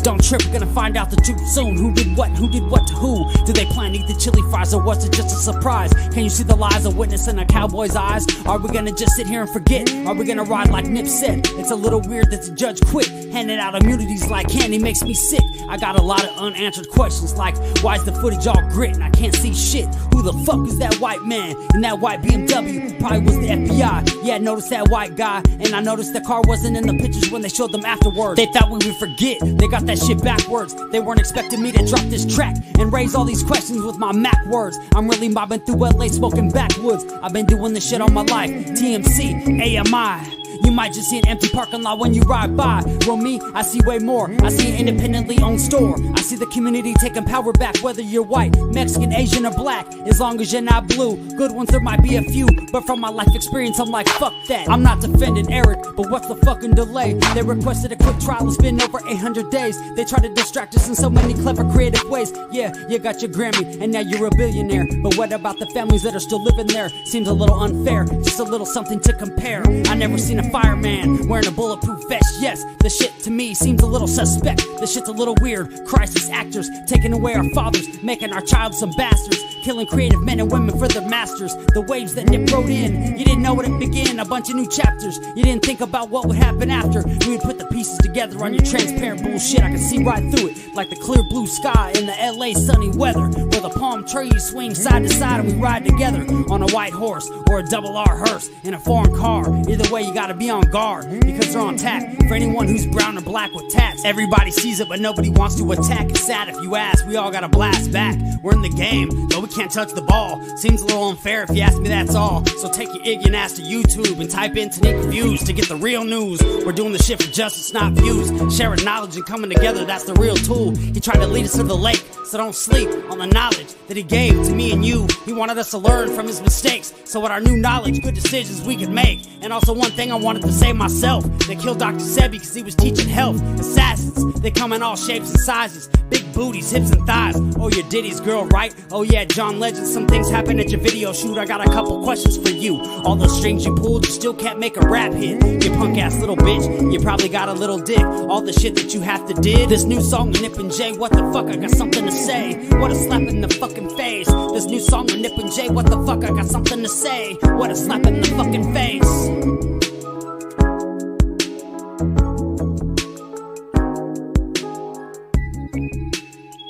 Don't trip, we're gonna find out the truth soon. Who did what to who? Did they plan to eat the chili fries or was it just a surprise? Can you see the lies of witness in a cowboy's eyes? Are we gonna just sit here and forget? Are we gonna ride like Nip said? It's a little weird that the judge quit, handing out immunities like candy makes me sick. I got a lot of unanswered questions like, why is the footage all grit and I can't see shit? Who the fuck is that white man in that white BMW? Probably was the FBI. Yeah, I noticed that white guy, and I noticed the car wasn't in the pictures when they showed them afterwards. They thought we would forget, they got that shit backwards. They weren't expecting me to drop this track and raise all these questions with my Mac words. I'm really mobbing through LA smoking backwoods. I've been doing this shit all my life. TMC, AMI. You might just see an empty parking lot when you ride by. Well, me, I see way more. I see an independently owned store. I see the community taking power back, whether you're white, Mexican, Asian, or black. As long as you're not blue. Good ones, there might be a few, but from my life experience, I'm like, fuck that. I'm not defending Eric, but what's the fucking delay? They requested a quick trial, it's been over 800 days. They try to distract us in so many clever, creative ways. Yeah, you got your Grammy, and now you're a billionaire. But what about the families that are still living there? Seems a little unfair, just a little something to compare. I never seen a fireman wearing a bulletproof vest. Yes, the shit to me seems a little suspect. The shit's a little weird. Crisis actors taking away our fathers, making our child some bastards, killing creative men and women for their masters. The waves that Nip wrote in, you didn't know where to begin. A bunch of new chapters. You didn't think about what would happen after. We would put the pieces together on your transparent bullshit. I can see right through it, like the clear blue sky in the LA sunny weather, where the palm trees swing side to side and we ride together on a white horse or a double R hearse in a foreign car. Either way, you gotta be on guard because they're on tap for anyone who's brown or black with tats. Everybody sees it, but nobody wants to attack. It's sad if you ask. We all gotta blast back. We're in the game, but we can't touch the ball. Seems a little unfair if you ask me, that's all. So take your ignorant ass to YouTube and type in Tanika Views to get the real news. We're doing the shit for justice, not views. Sharing knowledge and coming together, that's the real tool. He tried to lead us to the lake, so don't sleep on the knowledge that he gave to me and you. He wanted us to learn from his mistakes, so with our new knowledge, good decisions we could make. And also one thing I wanted to say myself, they killed Dr. Sebi because he was teaching health. Assassins, they come in all shapes and sizes, big booties, hips and thighs. Oh, you're Diddy's girl, right? Oh yeah, John Legend, some things happen at your video shoot. I got a couple questions for you. All those strings you pulled, you still can't make a rap hit. You punk ass little bitch, you probably got a little dick. All the shit that you have to did. This new song with Nip and Jay, what the fuck, I got something to say. What a slap in the fucking face. This new song with Nip and Jay, what the fuck, I got something to say. What a slap in the fucking face.